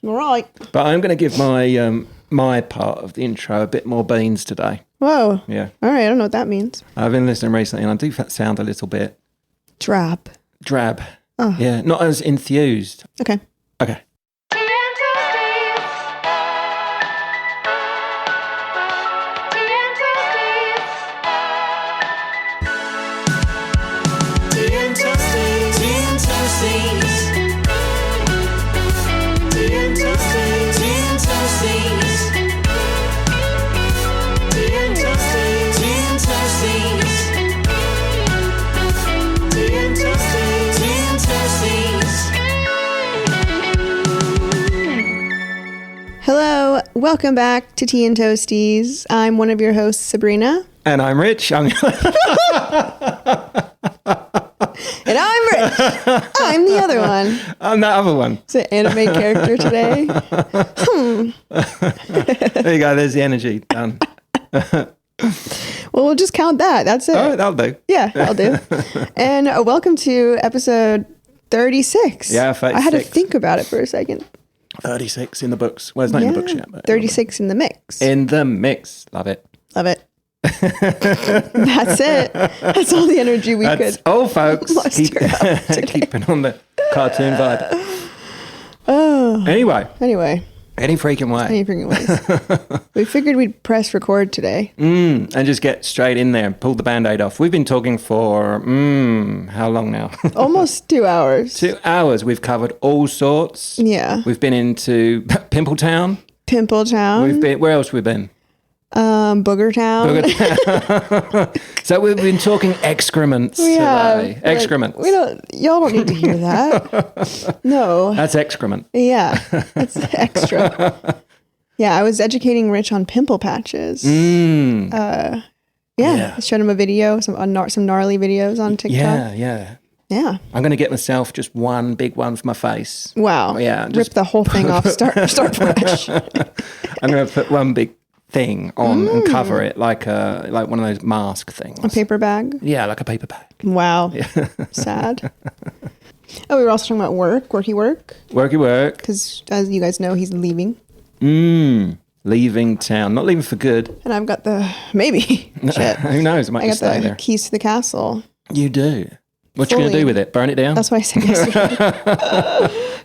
All right. But I'm going to give my my part of the intro a bit more beans today. Whoa. Yeah. All right. I don't know what that means. I've been listening recently and I do sound a little bit Drab. drab. Oh. Yeah, not as enthused. Okay. Okay. Hello. Welcome back to Tea and Toasties. I'm one of your hosts, Sabrina. And I'm Rich. And I'm Rich. I'm the other one. I'm that other one. It's an anime character today. There you go. There's the energy. Done. Well, we'll just count that. That's it. Oh, that'll do. Yeah, I'll do. And welcome to episode 36. Yeah, 36. I had to think about it for a second. 36 in the books. Well, it's not in the books yet. But 36 in the mix. in the mix. Love it. Love it. That's it. That's all the energy we That's could. all, folks. muster up today. Keeping on the cartoon vibe. Oh. Anyway, any freaking way. Any freaking ways. We figured we'd press record today. And just get straight in there and pull the Band-Aid off. We've been talking for, how long now? Almost 2 hours. 2 hours. We've covered all sorts. Yeah. We've been into Pimple Town. Pimple Town. Where else have we been? Booger Town. So we've been talking excrements today. Excrements. Y'all don't need to hear that. No. That's excrement. Yeah. That's extra. Yeah, I was educating Rich on pimple patches. Yeah. I showed him a video, some gnarly videos on TikTok. Yeah. Yeah. I'm going to get myself just one big one for my face. Wow. Yeah. Rip the whole thing off. Start fresh. I'm going to put one big thing on and cover it like one of those mask things. A paper bag. Yeah, like a paper bag. Wow. Sad. Oh, we were also talking about worky work. Worky work. Because as you guys know, he's leaving. Leaving town. Not leaving for good. And I've got the, maybe. Shit. Who knows? I might I just got stay the there. keys to the castle. You do. What you going to Fully. do with it? Burn it down? That's what I said yesterday.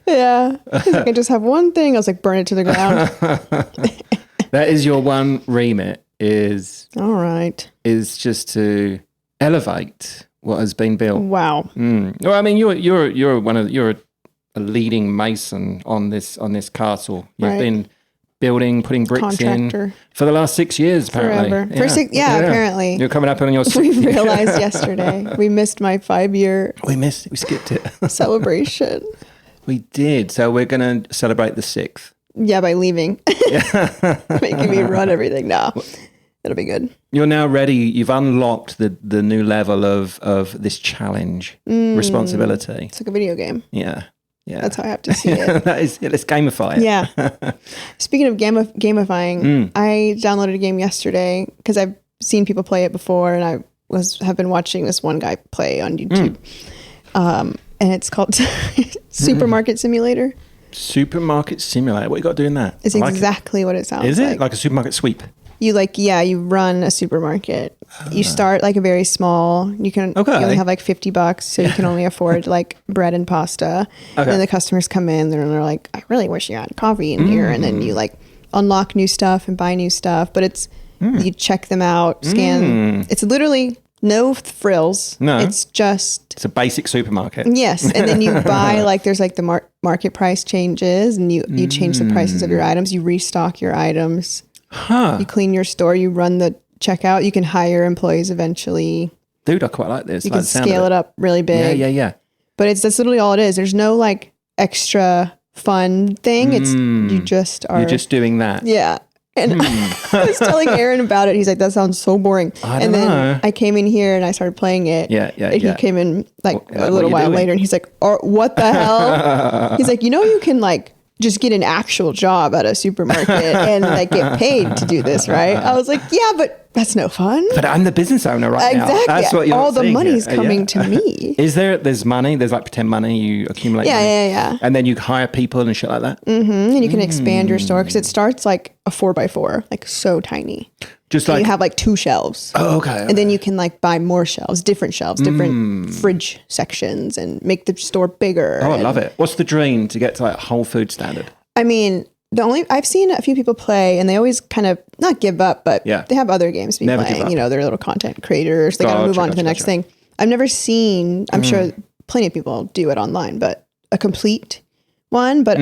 Yeah. He's like, I just have one thing. I was like, burn it to the ground. That is your one remit is All right. just to elevate what has been built. Wow. Well, I mean, you're a leading mason on this castle. You've Right. been building, putting bricks Contractor. in for the last 6 years, apparently. Forever. Apparently. You're coming up on your 6th We year. realized yesterday we missed my 5-year We skipped it. celebration. We did. So we're going to celebrate the 6th. Yeah, by leaving. Making me run everything now. It'll be good. You're now ready. You've unlocked the new level of this challenge, responsibility. It's like a video game. Yeah. That's how I have to see it. That is, let's gamify it. Yeah. Speaking of gamifying, I downloaded a game yesterday because I've seen people play it before, and I have been watching this one guy play on YouTube. And it's called Supermarket Simulator. Supermarket Simulator. What you got to do in that? It's exactly what it sounds like. Is it like a supermarket sweep? You you run a supermarket. You start like a very small, you only have like $50, so you can only afford like bread and pasta. And then the customers come in and they're like, I really wish you had coffee in here. And then you like unlock new stuff and buy new stuff. But you check them out, scan. It's literally no frills. No. It's just a basic supermarket. Yes. And then you buy like there's like the market price changes, and you change the prices of your items. You restock your items. You clean your store. You run the checkout. You can hire employees eventually. Dude, I quite like this. You can scale it up really big. Yeah. But that's literally all it is. There's no like extra fun thing. It's you just are. You're just doing that. Yeah. And I was telling Aaron about it. He's like, that sounds so boring. I don't know. I came in here and I started playing it. Yeah. And he came in like What a little are you while doing? later and he's like, what the hell? He's like, you can like just get an actual job at a supermarket and like get paid to do this, right? I was like, yeah, but that's no fun. But I'm the business owner right now. Exactly. That's what you're all the saying money's here. coming to me. There's money, there's like pretend money, you accumulate money. Yeah. And then you hire people and shit like that. And you can expand your store because it starts like a 4x4, like so tiny. Just and like you have like 2 shelves. Oh, okay. And then you can like buy more shelves, different fridge sections, and make the store bigger. Oh, I love it. What's the dream to get to like Whole Food standard? I mean, I've seen a few people play and they always kind of not give up, but they have other games to be playing. You know, they're little content creators. They got to move on to the next thing. I've never seen, I'm sure plenty of people do it online, but a complete one. But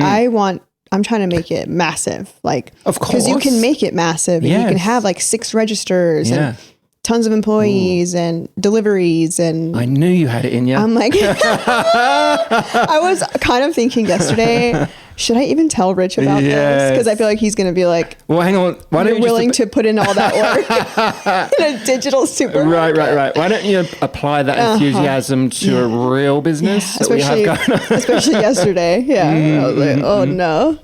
I'm trying to make it massive. Like, of course. Because you can make it massive and you can have like 6 registers and tons of employees and deliveries. And I knew you had it in you. I'm like, I was kind of thinking yesterday, should I even tell Rich about this? Because I feel like he's going to be like, well, hang on. Why don't you willing to put in all that work in a digital supermarket? Right. Why don't you apply that enthusiasm to a real business that we have going on? Especially yesterday. Yeah. I was like, oh no.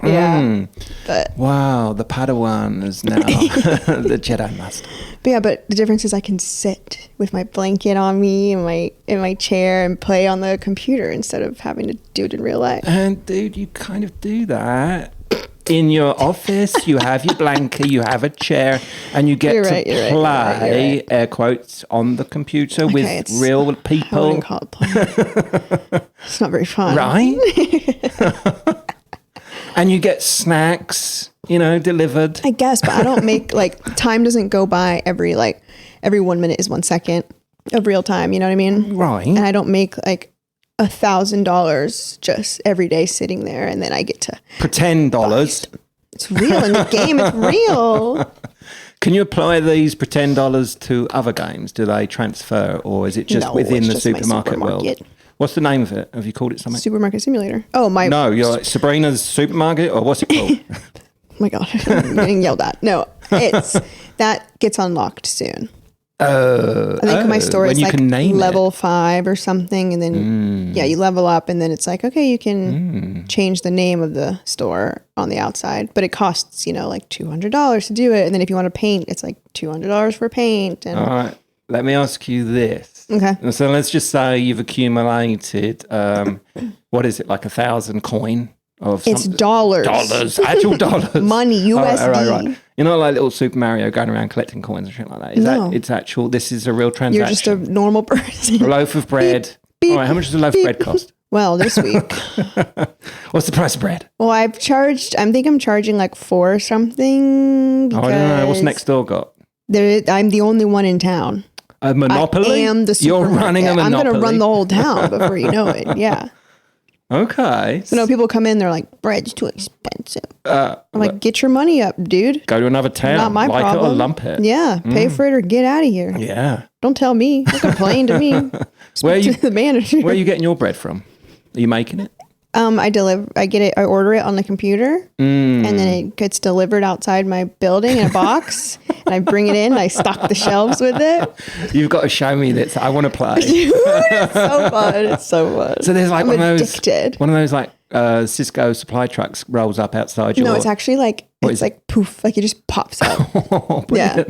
Yeah. But wow, the Padawan is now the Jedi Master. But the difference is I can sit with my blanket on me in my chair and play on the computer instead of having to do it in real life. And dude, you kind of do that. In your office, you have your blanket, you have a chair, and you get to play, air quotes, on the computer with real people. I wouldn't call it play. It's not very fun. Right? And you get snacks, delivered. I guess, but I don't make, time doesn't go by every 1 minute is 1 second of real time, you know what I mean? Right. And I don't make, $1,000 just every day sitting there, and then I get to... Pretend dollars. It's real in the game, it's real. Can you apply these pretend dollars to other games? Do they transfer, or is it just within the supermarket world? What's the name of it? Have you called it something? Supermarket Simulator. No, you're like Sabrina's Supermarket, or what's it called? Oh my God, I'm getting yelled at. No, that gets unlocked soon. I think my store is level 5 or something, and then you level up, and then it's like, okay, you can change the name of the store on the outside, but it costs $200 to do it, and then if you want to paint, it's like $200 for paint. And all right, let me ask you this. Okay. So let's just say you've accumulated, what is it, like 1,000 coin of It's dollars. Actual dollars. Money, USD. Right. You're not like little Super Mario going around collecting coins and shit like that. It's actual, this is a real transaction. You're just a normal person. A loaf of bread. Beep, all right, how much does a loaf of bread cost? Well, this week. What's the price of bread? Well, I think I'm charging like 4 something. I don't know. What's next door got? I'm the only one in town. A monopoly? I am the supermarket. You're running a monopoly? I'm going to run the whole town before you know it. Yeah. Okay. So people come in, they're like, bread's too expensive. I'm like, get your money up, dude. Go to another town. Not my problem. It or lump it. Yeah. Pay for it or get out of here. Yeah. Don't tell me. Don't complain to me. To the manager. Where are you getting your bread from? Are you making it? I order it on the computer, and then it gets delivered outside my building in a box, and I bring it in, and I stock the shelves with it. You've got to show me this. I want to play. It's so fun. It's so fun. So there's like I'm addicted. one of those like Cisco supply trucks rolls up outside your... No, it's actually like, it's like poof, like it just pops out. Oh, yeah.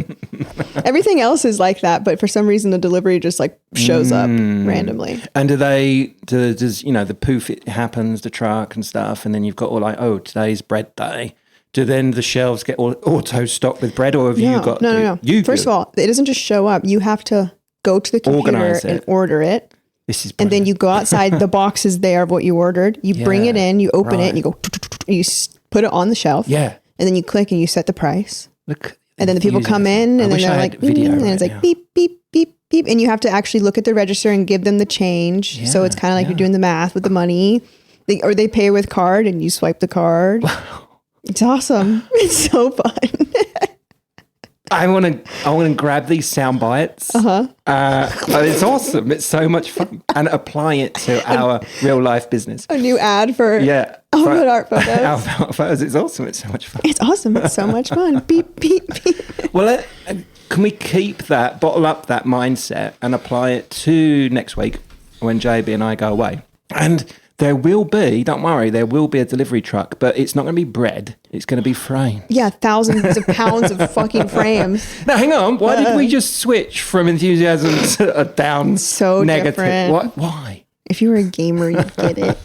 Everything else is like that, but for some reason the delivery just like shows up randomly. And does the poof, it happens, the truck and stuff, and then you've got all like, oh, today's bread day. Do then the shelves get auto stocked with bread, or have you got... No. First of all, it doesn't just show up. You have to go to the computer and order it. This is brilliant. And then you go outside, the box is there of what you ordered. You bring it in, you open it, and you go, you put it on the shelf. Yeah. And then you click and you set the price. Look. And then the people come in, and then they're like, and it's like beep, beep, beep, beep. And you have to actually look at the register and give them the change. Yeah, so it's kind of like you're doing the math with the money. Or they pay with card and you swipe the card. Wow. It's awesome. It's so fun. I want to grab these sound bites. It's awesome. It's so much fun, and apply it to our real life business. A new ad for Alphabet Art Photos. Alphabet Art Photos. It's awesome. It's so much fun. It's awesome. It's so much fun. Beep beep beep. Well, can we keep that, bottle up that mindset, and apply it to next week when JB and I go away? And There will be, don't worry, there will be a delivery truck, but it's not going to be bread. It's going to be frame. Yeah, thousands of pounds of fucking frames. Now, hang on. Why did we just switch from enthusiasm to a down so negative? Different. Why? If you were a gamer, you'd get it.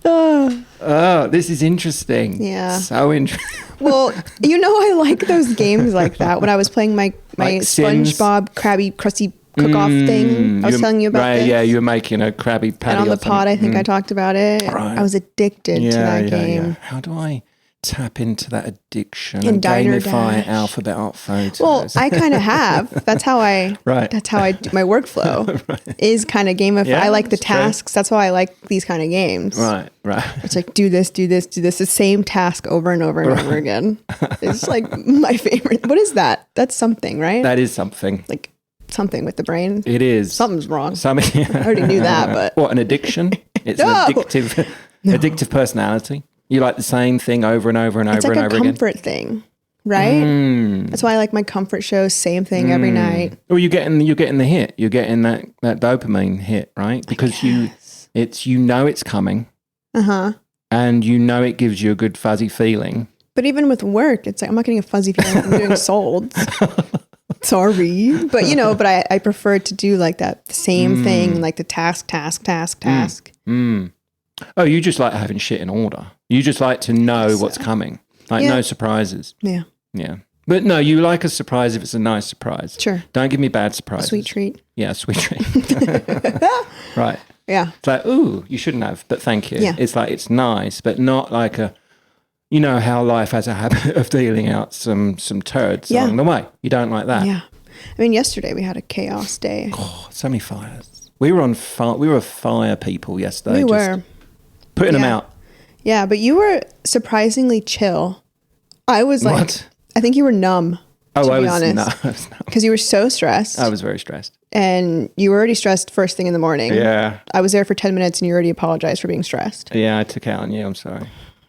Oh, this is interesting. Yeah. So interesting. Well, I like those games like that. When I was playing my like SpongeBob Krabby Krusty cook-off thing. I was telling you about this. Yeah, you were making a Krabby Patty. And on the pod, I think I talked about it. Right. I was addicted to that game. Yeah. How do I tap into that addiction and gamify alphabet art photos? Well, I kind of have. That's how I do my workflow. Right. Is kind of gamify. Yeah, I like the tasks. True. That's why I like these kind of games. Right. It's like do this, the same task over and over and over again. It's like my favorite. What is that? That's something, right? That is something. Like something with the brain. It is. Something's wrong. I already knew that, but what, an addiction? It's an addictive personality. You like the same thing over and over and over and over again. It's like a comfort thing, right? That's why I like my comfort shows. Same thing every night. Well, you're getting the hit. You're getting that dopamine hit, right? Because you know it's coming. And you know it gives you a good fuzzy feeling. But even with work, it's like I'm not getting a fuzzy feeling. I'm doing solds. Sorry, but I prefer to do like that same thing, like the task. Oh, you just like having shit in order. You just like to know what's coming, like no surprises. Yeah. But no, you like a surprise if it's a nice surprise. Sure. Don't give me bad surprises. Sweet treat. Yeah, sweet treat. Right. Yeah. It's like, ooh, you shouldn't have, but thank you. Yeah. It's like it's nice, but not like a. You know how life has a habit of dealing out some turds along the way. You don't like that. Yeah. I mean, yesterday we had a chaos day. Oh, so many fires. We were on fire. We were fire people yesterday. We were. Putting them out. Yeah, but you were surprisingly chill. I was like, what? I think you were numb. Oh, I was honest. Because you were so stressed. I was very stressed. And you were already stressed first thing in the morning. Yeah. I was there for 10 minutes and you already apologized for being stressed. Yeah, I took out on you. I'm sorry.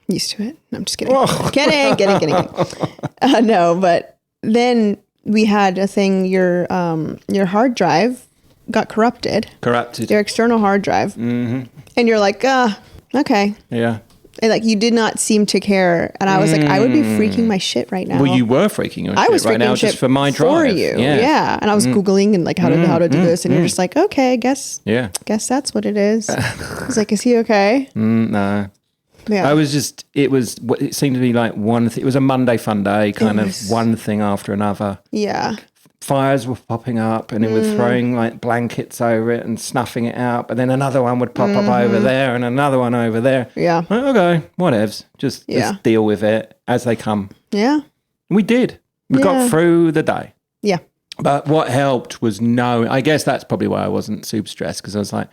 Used to it. No, I'm just kidding. Kidding. No, but then we had a thing. Your hard drive got corrupted. Your external hard drive. Mm-hmm. And you're like, okay. Yeah. And like you did not seem to care, and I was like, I would be freaking my shit right now. Well, you were freaking your shit right now just for my drive. For you, yeah. And I was googling and like how to do this, and you're just like, okay, guess that's what it is. I was like, is he okay? No. Yeah. It seemed to be like it was a Monday fun day, kind of one thing after another. Yeah. Fires were popping up and it was throwing like blankets over it and snuffing it out. But then another one would pop up over there and another one over there. Yeah. Like, okay, whatevs. Just let's deal with it as they come. Yeah. And we did. We got through the day. Yeah. But what helped was I guess that's probably why I wasn't super stressed, because I was like,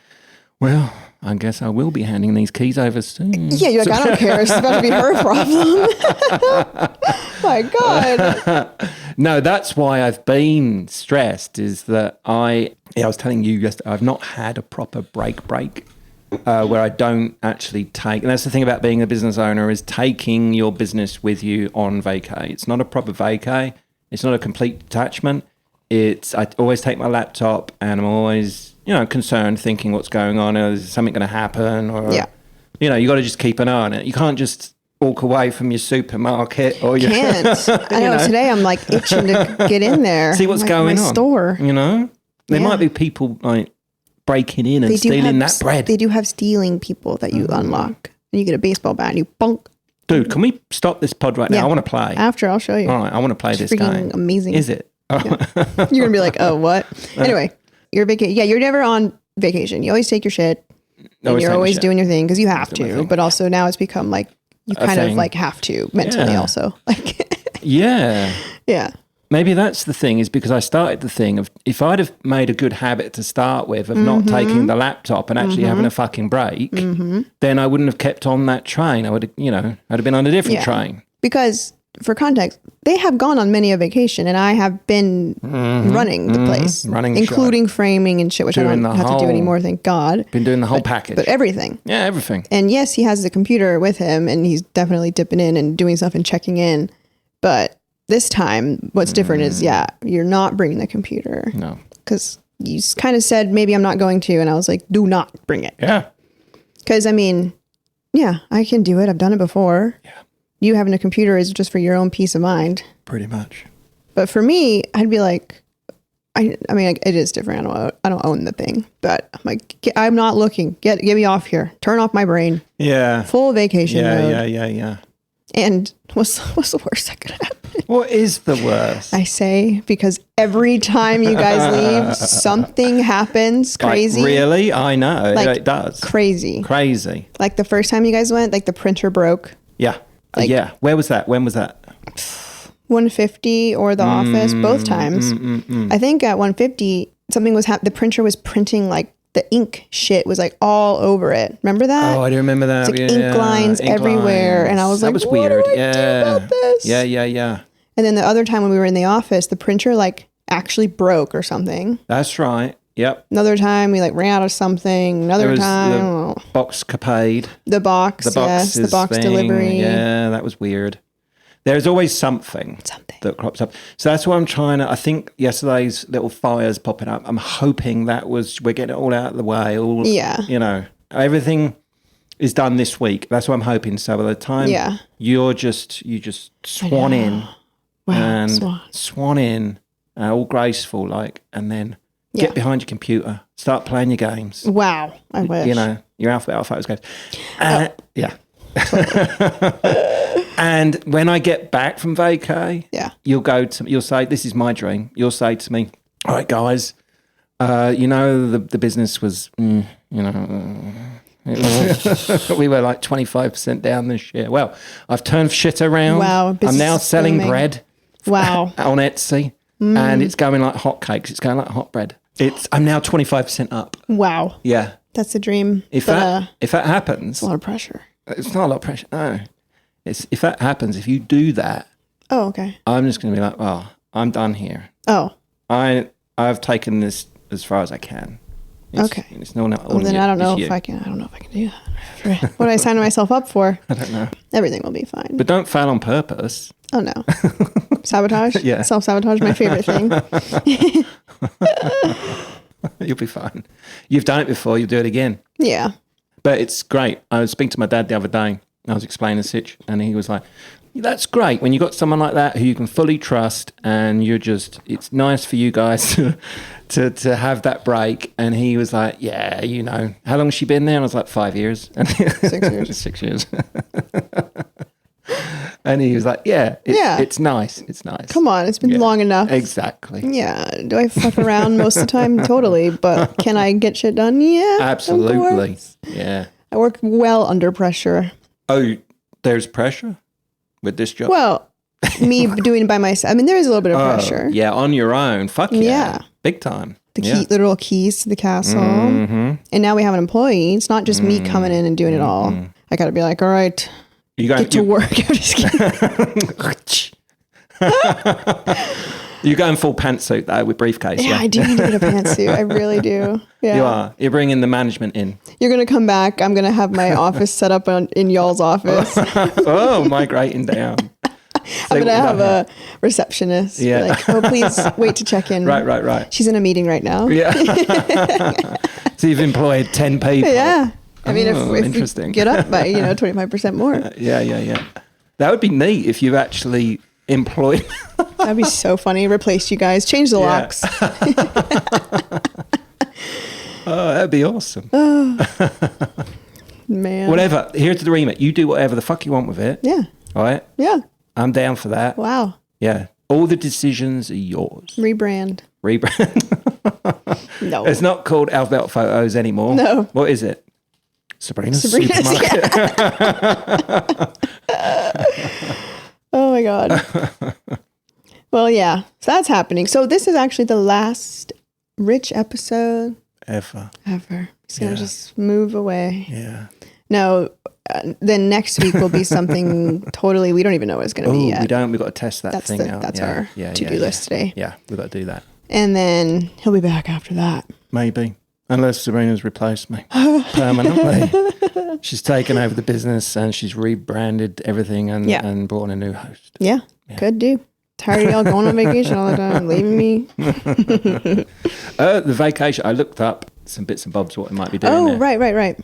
well, I guess I will be handing these keys over soon. Yeah, you're like, I don't care. It's about to be her problem. My God. No, that's why I've been stressed, is that I was telling you yesterday, I've not had a proper break where I don't actually take, and that's the thing about being a business owner, is taking your business with you on vacay. It's not a proper vacay. It's not a complete detachment. I always take my laptop and I'm always, concerned, thinking what's going on. Is something going to happen? Or, you got to just keep an eye on it. You can't just walk away from your supermarket or your... Can't. I know. Today I'm like itching to get in there. See what's going on. Store. There might be people like breaking in and stealing that bread. They do have stealing people that you unlock. And you get a baseball bat and you bonk. Dude, can we stop this pod right now? I want to play. After, I'll show you. All right, I want to play this game. Amazing. Is it? Yeah. You're going to be like, oh, what? Anyway, you're never on vacation. You always take your shit. And you're always doing your thing because you have to. But also now it's become like, you kind of like have to mentally also. Like, yeah. Yeah. Maybe that's the thing, is because I started the thing of, if I'd have made a good habit to start with of not taking the laptop and actually having a fucking break, then I wouldn't have kept on that train. I would have, I'd have been on a different train. Because for context, they have gone on many a vacation and I have been running the place, including framing and shit, which I don't have to do anymore, thank God. Been doing the whole package. But everything. Yeah, everything. And yes, he has the computer with him and he's definitely dipping in and doing stuff and checking in. But this time, what's different is, you're not bringing the computer. No. Because you kind of said, maybe I'm not going to. And I was like, do not bring it. Yeah. Because, I mean, yeah, I can do it. I've done it before. Yeah. You having a computer is just for your own peace of mind. Pretty much. But for me, I'd be like, I mean, it is different. I don't own the thing, but I'm like, I'm not looking. Get me off here. Turn off my brain. Yeah. Full vacation mode. Yeah. And what's the worst that could happen? What is the worst? I say, because every time you guys leave, something happens crazy. Like, really? I know. Like, it does. Crazy. Like the first time you guys went, like the printer broke. Yeah. Yeah. Where was that? When was that? 150 or the office, both times. I think at 150, something was the printer was printing like the ink shit was like all over it. Remember that? Oh, I do remember that. It's like ink lines everywhere. And I was like, that was what weird. do I do about this? Yeah. And then the other time when we were in the office, the printer like actually broke or something. That's right. Yep. Another time we like ran out of something. Another time. The box capade. The box delivery. Yeah, that was weird. There's always something that crops up. So that's why I'm trying to, I think yesterday's little fires popping up, I'm hoping we're getting it all out of the way. Everything is done this week. That's what I'm hoping. So by the time you just swan in and swan in, all graceful, like, and then get behind your computer, start playing your games. Wow. I wish. Your alphabet photos games. Yeah. And when I get back from vacay, you'll say, this is my dream. You'll say to me, all right, guys, the business was, we were like 25% down this year. Well, I've turned shit around. Wow. I'm now selling bread. Wow. On Etsy. And it's going like hotcakes. It's going like hot bread. I'm now 25% up. Wow. Yeah. That's a dream. If that happens. It's a lot of pressure. It's not a lot of pressure. No. If that happens, if you do that. Oh, okay. I'm just going to be like, well, I'm done here. Oh. I've taken this as far as I can. Okay. It's not then I don't know if I can do that. What did I sign myself up for? I don't know. Everything will be fine. But don't fail on purpose. Oh, no. Sabotage? Yeah. Self-sabotage, my favorite thing. You'll be fine. You've done it before. You'll do it again. Yeah. But it's great. I was speaking to my dad the other day. I was explaining the sitch, and he was like, that's great when you got someone like that who you can fully trust, and it's nice for you guys to have that break. And he was like, yeah, how long has she been there? And I was like, 5 years. 6 years. 6 years. And he was like, it's nice. It's nice. Come on, it's been long enough. Exactly. Yeah. Do I fuck around most of the time? Totally. But can I get shit done? Yeah. Absolutely. Yeah. I work well under pressure. Oh, there's pressure with this job? Well, me doing it by myself. I mean, there is a little bit of pressure. Yeah, on your own. Fuck yeah. Yeah. Big time. The little keys to the castle. Mm-hmm. And now we have an employee. It's not just me coming in and doing it all. I got to be like, all right, get to work. I'm just kidding. You're going full pantsuit though with briefcase. Yeah, I do need to get a pantsuit. I really do. Yeah. You are. You're bringing the management in. You're going to come back. I'm going to have my office set up in y'all's office. Oh, migrating down. I'm going to have a receptionist. Yeah. Like, oh, please wait to check in. Right. She's in a meeting right now. Yeah. So you've employed 10 people. Yeah. I mean, if interesting. We get up by, 25% more. Yeah. That would be neat if you actually employed. That'd be so funny. Replace you guys. Change the locks. Oh, that'd be awesome. Oh, man. Whatever. Here's the remit. You do whatever the fuck you want with it. Yeah. All right? Yeah. I'm down for that. Wow. Yeah. All the decisions are yours. Rebrand. No. It's not called Alphabet Photos anymore. No. What is it? Sabrina's Supermarket. Yeah. Oh my God. Well, yeah. So that's happening. So this is actually the last Rich episode ever. It's going to just move away. Yeah. No, then next week will be something totally, we don't even know what it's going to be yet. We don't. We've got to test that thing out. That's our to-do list today. Yeah, we've got to do that. And then he'll be back after that. Maybe. Unless Sabrina's replaced me permanently. She's taken over the business and she's rebranded everything and brought in a new host. Yeah. Could do. Tired of y'all going on vacation all the time, leaving me. The vacation, I looked up some bits and bobs what I might be doing there. Right.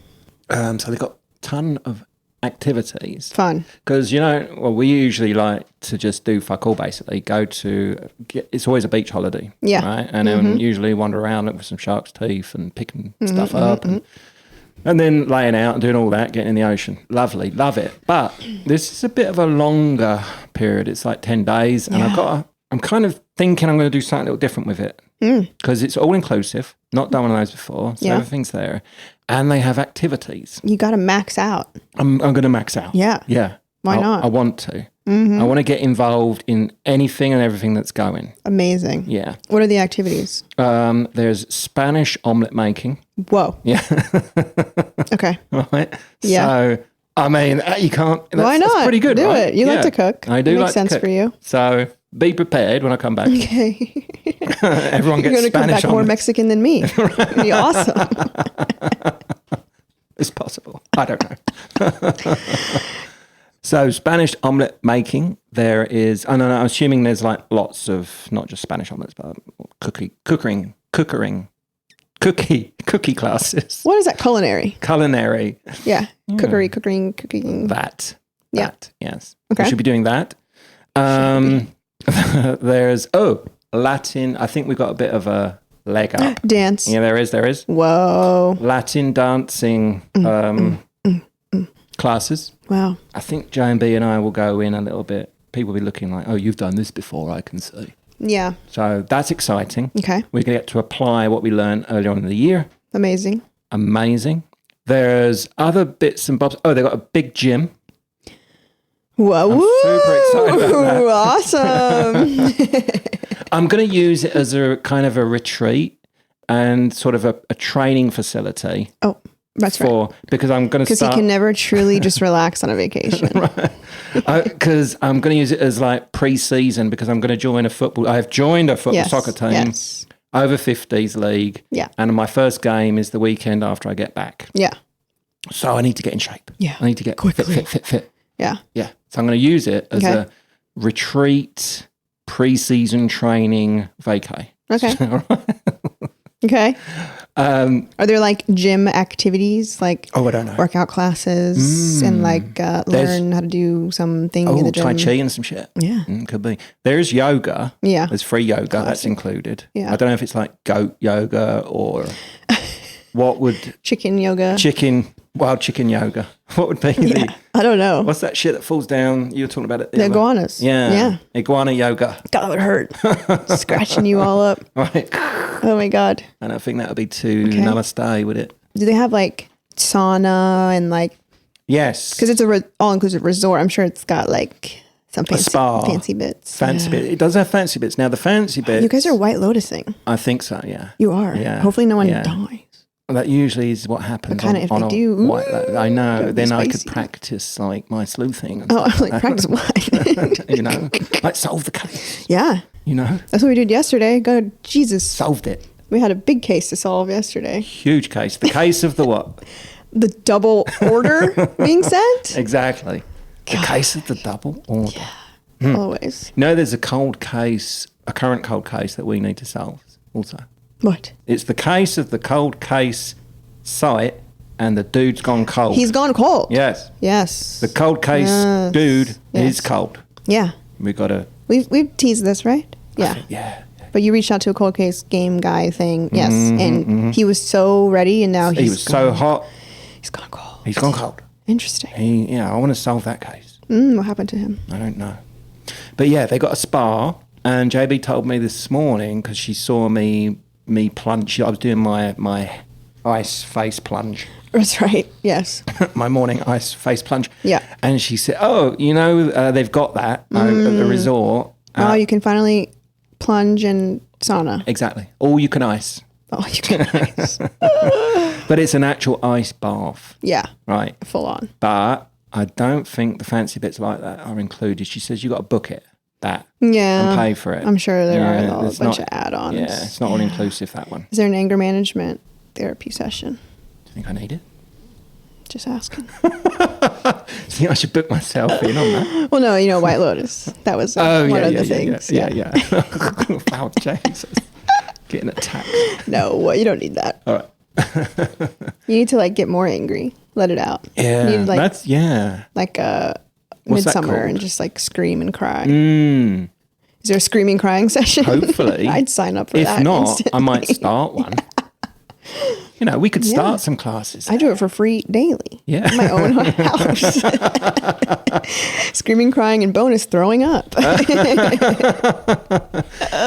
So they've got a ton of activities. Fun. Because, we usually like to just do fuck all, basically. It's always a beach holiday. Yeah. Right? And then usually wander around, look for some shark's teeth and picking stuff up. And then laying out and doing all that, getting in the ocean. Lovely. Love it. But this is a bit of a longer period. It's like 10 days. And I'm kind of thinking I'm going to do something a little different with it. Because it's all inclusive. Not done one of those before. So everything's there. And they have activities. You got to max out. I'm going to max out. Yeah. Yeah. Why not? I want to. I want to get involved in anything and everything that's going. Amazing. Yeah. What are the activities? There's Spanish omelette making. Whoa. Yeah. Okay. Right. Yeah. So, I mean, you can't. Why not? That's pretty good, Do right? it. You like to cook. I do it like makes sense to cook. For you. So be prepared when I come back. Okay. Everyone gets You're going to come back more Mexican than me. It'd be awesome. It's possible. I don't know. So Spanish omelette making, there is, I'm assuming there's like lots of, not just Spanish omelettes, but cookie classes. What is that? Culinary. Yeah. Cooking. That. Yeah. Yes. Okay. We should be doing that. There's, Latin. I think we've got a bit of a leg up. Dance. Yeah, there is. Whoa. Latin dancing classes. Wow. I think J&B and I will go in a little bit. People will be looking like, oh, you've done this before, I can see. Yeah. So that's exciting. Okay. We get to apply what we learned earlier on in the year. Amazing. There's other bits and bobs. Oh, they've got a big gym. Whoa. I'm super excited about that. Awesome. I'm going to use it as a kind of a retreat and sort of a training facility. Oh, that's right. Because I'm going to start. Because you can never truly just relax on a vacation. Right. Because I'm going to use it as like pre-season because I'm going to join I've joined a football soccer team. Yes. Over 50s league. Yeah. And my first game is the weekend after I get back. Yeah. So I need to get in shape. Yeah. I need to get fit. Yeah. Yeah. So I'm going to use it as a retreat, pre-season training vacay. Okay. Okay. Are there like gym activities, like I don't know, workout classes and like learn how to do something in the gym? Tai Chi and some shit. Yeah. Could be. There's yoga. Yeah. There's free yoga. Classic. That's included. Yeah. I don't know if it's like goat yoga or what would... Chicken yoga. Wild chicken yoga. What would be I don't know. What's that shit that falls down? You were talking about it. The iguanas. Yeah. Iguana yoga. God, that would hurt. Scratching you all up. Right. Oh my God. I don't think that would be too namaste, would it? Do they have like sauna and like... Yes. Because it's a all-inclusive resort. I'm sure it's got like some fancy, spa. fancy bits. Fancy bits. It does have fancy bits. Now the fancy bits... You guys are White Lotusing. I think so, yeah. You are. Yeah. Hopefully no one dies. That usually is what happens. Kind of if they do. I know. Then I could spicy. practice like my sleuthing. And Oh, like practice what? you know, like solve the case. Yeah. You know, That's what we did yesterday. God, Jesus. solved it. We had a big case to solve yesterday. Huge case. The case of the what? The double order being sent? Exactly. The case of the double order. Yeah. Always. No, there's a current cold case that we need to solve also. What? It's the case of the cold case site and the dude's gone cold. He's gone cold. Yes. Yes. The cold case dude is cold. Yeah. We got to... We've teased this, right? Yeah. Yeah. But you reached out to a cold case game guy thing. Yes. And he was so ready and now He was so hot. He's gone cold. He's gone cold. Interesting. I want to solve that case. What happened to him? I don't know. But yeah, they got a spa and JB told me this morning because she saw me plunge. I was doing my ice face plunge. That's right. Yes. My morning ice face plunge. Yeah. And she said, they've got that at the resort. You can finally plunge in sauna. Exactly. All you can ice. Oh, you can ice. But it's an actual ice bath. Yeah. Right. Full on. But I don't think the fancy bits like that are included. She says you got to book it. Yeah. And pay for it. I'm sure there are a bunch of add-ons. Yeah, it's not all inclusive, that one. Is there an anger management therapy session? Do you think I need it? Just asking. See, I should book myself in on that. Well, no, White Lotus. That was one of the things. Yeah. Wow, Jesus. Getting attacked. No, you don't need that. All right. You need to get more angry. let it out. Yeah, you need, like, that's like a midsummer and just like scream and cry. Is there a screaming crying session? Hopefully. I'd sign up for that. If not, instantly. I might start one. You know, we could start some classes. I do it for free daily. Yeah. In my own house. Screaming, crying, and bonus throwing up.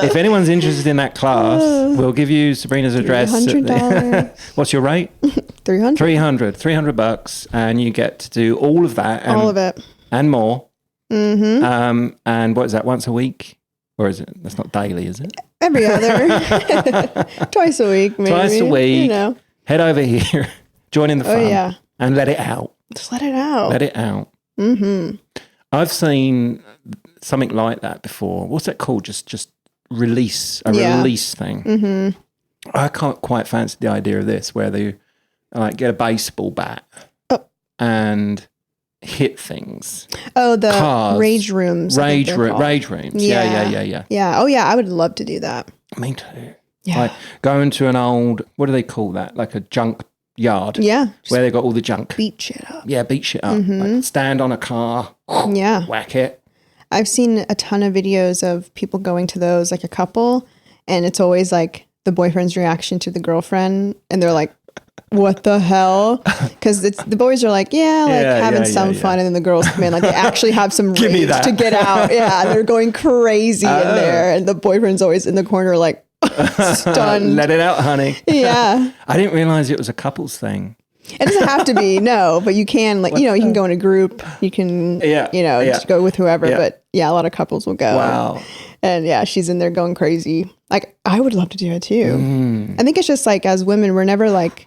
If anyone's interested in that class, we'll give you Sabrina's address. $300. What's your rate? $300. $300, and you get to do all of that. And, all of it. And more. Mm-hmm. And what is that, once a week? Or is it? That's not daily, is it? Every other. Twice a week, maybe. Twice a week. You know. Head over here. Join in the fun. And let it out. Just let it out. Let it out. Mm-hmm. I've seen something like that before. What's that called? Just release. Release thing. Mm-hmm. I can't quite fancy the idea of this, where they like get a baseball bat and hit things. Oh, the cars, rage rooms. Rage rooms. Yeah. Yeah. Oh, yeah. I would love to do that. Me too. Yeah. Like going to an old, what do they call that? Like a junk yard. Yeah. Where they got all the junk. Beat shit up. Yeah, beat shit up. Like stand on a car. Yeah. Whack it. I've seen a ton of videos of people going to those, like a couple, and it's always like the boyfriend's reaction to the girlfriend, and they're like, what the hell? Because the boys are like, having some fun, and then the girls come in, like they actually have some rage to get out. Yeah, they're going crazy in there, and the boyfriend's always in the corner like stunned. Let it out, honey. Yeah. I didn't realize it was a couples thing. It doesn't have to be, no, but you can, like, you can go in a group, you can, just go with whoever, but a lot of couples will go. Wow. And she's in there going crazy. Like, I would love to do it too. I think it's just like, as women, we're never like,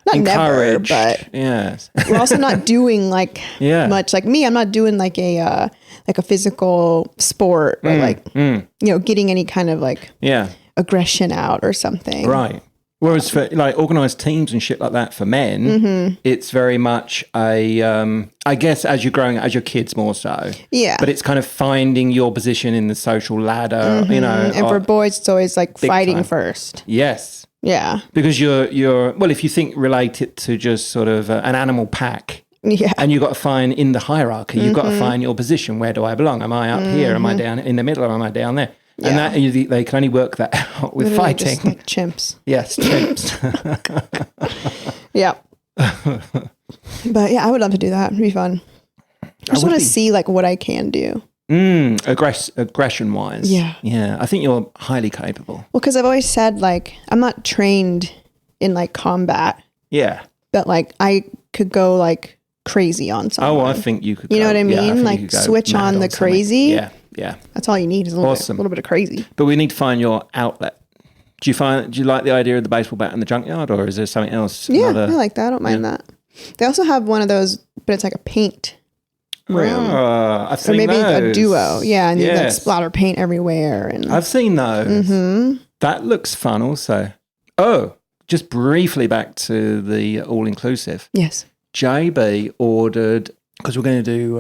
not encouraged. Never, but yes. we're also not doing like much. Like me, I'm not doing like a physical sport or getting any kind of like aggression out or something. Right. Whereas for like organized teams and shit like that for men, it's very much I guess as you're growing, as your kids more so. Yeah. But it's kind of finding your position in the social ladder, And for boys, it's always like fighting first. Yes. Yeah. Because you're well, if you think relate it to just sort of an animal pack. Yeah. And you've got to find in the hierarchy, you've got to find your position. Where do I belong? Am I up here? Am I down in the middle? Or am I down there? Yeah. And that they can only work that out with literally fighting. Just like chimps. Yes, chimps. Yeah. But I would love to do that. It'd be fun. I just want to see like what I can do. Aggression wise. Yeah. Yeah. I think you're highly capable. Well, because I've always said like I'm not trained in like combat. Yeah. But like I could go like crazy on someone. Oh, I think you could. You know what I mean? Like switch on the crazy. Yeah. Yeah. That's all you need is a little bit of crazy. But we need to find your outlet. Do you like the idea of the baseball bat in the junkyard, or is there something else? Yeah, I like that. I don't mind that. They also have one of those, but it's like a paint room. I've seen or maybe those. A duo. Yeah, and you like splatter paint everywhere. And I've seen those. Mm-hmm. That looks fun also. Oh, just briefly back to the all-inclusive. Yes. JB ordered, because we're going to do,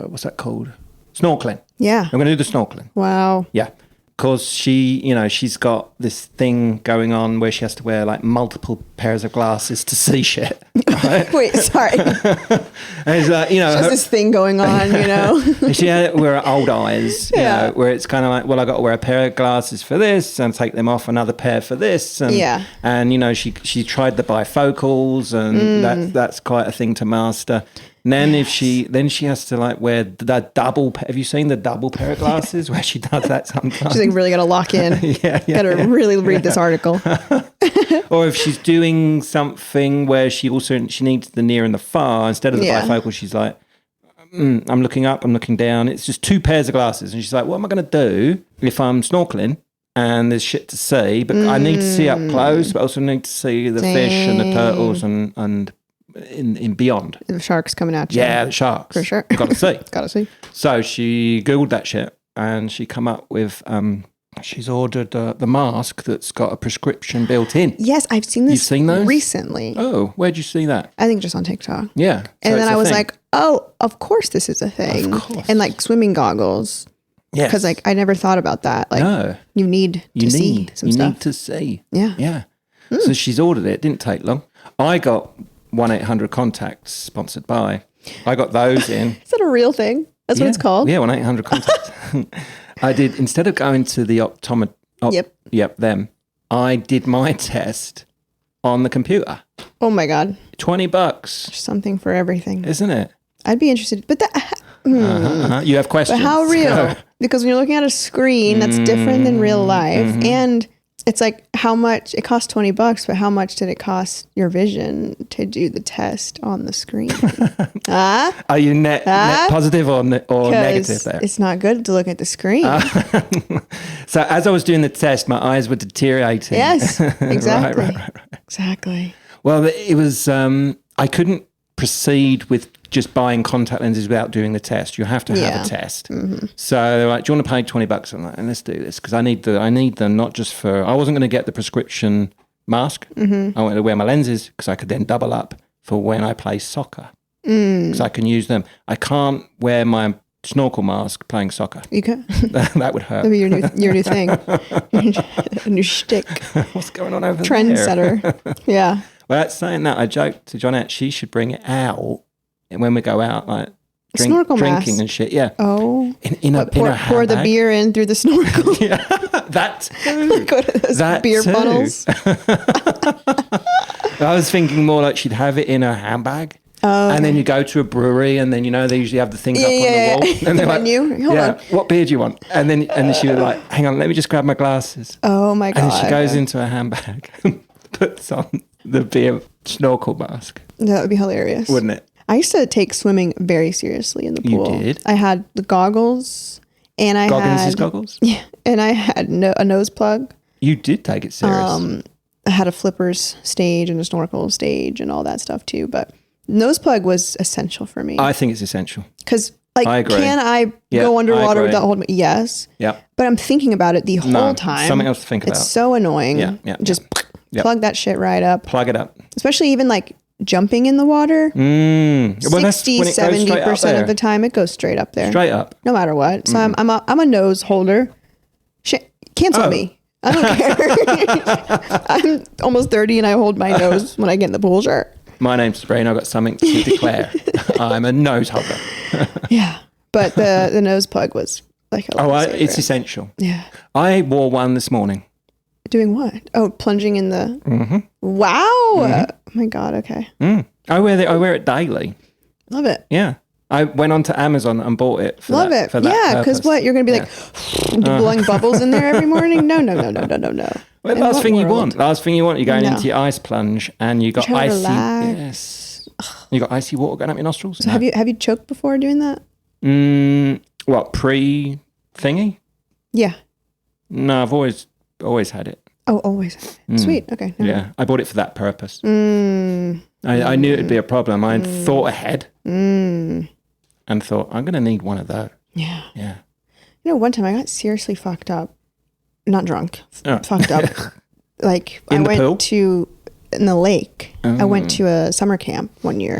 what's that called? Snorkeling. Yeah. I'm going to do the snorkeling. Wow. Yeah. Because she's got this thing going on where she has to wear like multiple pairs of glasses to see shit. Right? Wait, sorry. And it's like, just this thing going on, She had to wear old eyes, you know, where it's kind of like, well, I got to wear a pair of glasses for this and take them off, another pair for this. And, and she tried the bifocals, and that's quite a thing to master. And then she has to like wear the double. Have you seen the double pair of glasses where she does that sometimes? She's like really got to lock in. Got to really read this article. Or if she's doing something where she needs the near and the far, instead of the bifocal, she's like, I'm looking up, I'm looking down. It's just two pairs of glasses. And she's like, what am I going to do if I'm snorkeling and there's shit to see, but I need to see up close, but I also need to see the fish and the turtles and in beyond. The sharks coming at you. Yeah, the sharks. For sure. Got to see. Got to see. So she Googled that shit and she come up with, she's ordered the mask that's got a prescription built in. Yes, I've seen this. You've seen those? Recently. Oh, where'd you see that? I think just on TikTok. Yeah. And then I was like, oh, of course this is a thing. Of course. And like swimming goggles. Yeah. Because like I never thought about that. Like you need to see some stuff. You need to see. Yeah. Yeah. So she's ordered it. Didn't take long. I got 1-800-CONTACTS, sponsored by. I got those in. Is that a real thing? That's what it's called? Yeah, 1-800-CONTACTS. I did, instead of going to the them, I did my test on the computer. Oh my God. $20. Something for everything. Isn't it? I'd be interested. But you have questions. But how real? Because when you're looking at a screen, that's different than real life. And it's like how much, it costs $20, but how much did it cost your vision to do the test on the screen? Are you net positive or negative there? It's not good to look at the screen. So as I was doing the test, my eyes were deteriorating. Yes, exactly. Right. Exactly. Well, it was, I couldn't proceed with just buying contact lenses without doing the test. You have to have a test. So they're like, do you want to pay $20? I'm like, let's do this because I need them not just for, I wasn't going to get the prescription mask. I wanted to wear my lenses because I could then double up for when I play soccer because I can use them. I can't wear my snorkel mask playing soccer. You can. That would hurt. That'd be your new thing. A new shtick. What's going on over there? Trendsetter. Yeah. Well, saying that, I joked to Johnette, she should bring it out when we go out, like snorkel drinking mask. And shit. Yeah. Oh. In a pour the beer in through the snorkel. Yeah. That too. Go to those beer bottles. I was thinking more like she'd have it in her handbag. Oh, and then you go to a brewery, and then they usually have the things up on the wall, and they're like, Hold on. What beer do you want? And then she was like, hang on, let me just grab my glasses. Oh my God! And she goes into her handbag, puts on the beer snorkel mask. That would be hilarious, wouldn't it? I used to take swimming very seriously in the pool. You did? I had the goggles, and I had goggles. Yeah, and I had a nose plug. You did take it serious. I had a flippers stage and a snorkel stage and all that stuff too, but. Nose plug was essential for me. I think it's essential. Because, can I go underwater without holding me? Yes. Yeah. But I'm thinking about it the whole time. Something else to think about. It's so annoying. Yeah. Just plug that shit right up. Plug it up. Especially even jumping in the water. 60-70% of the time, it goes straight up there. Straight up. No matter what. So I'm a nose holder. Shit, cancel me. I don't care. I'm almost 30 and I hold my nose when I get in the pool. Sure. My name's Sabrina. I've got something to declare. I'm a nose holder. Yeah. But the nose plug was it's essential. Yeah. I wore one this morning. Doing what? Oh, plunging in the... Wow. Oh my God. Okay. I wear it daily. Love it. Yeah. I went onto Amazon and bought it for Love that, it. Yeah, because what? You're going to be blowing bubbles in there every morning? No. Well, last thing you want. You're going into your ice plunge and you got icy. Yes. You got icy water going up your nostrils. So have you choked before doing that? What, pre-thingy? Yeah. No, I've always had it. Oh, always. Sweet. Okay. Yeah, I bought it for that purpose. I knew it'd be a problem. I had thought ahead and thought, I'm going to need one of those. Yeah. Yeah. One time I got seriously fucked up. Not drunk. Fucked up. I went to, in the lake, I went to a summer camp one year.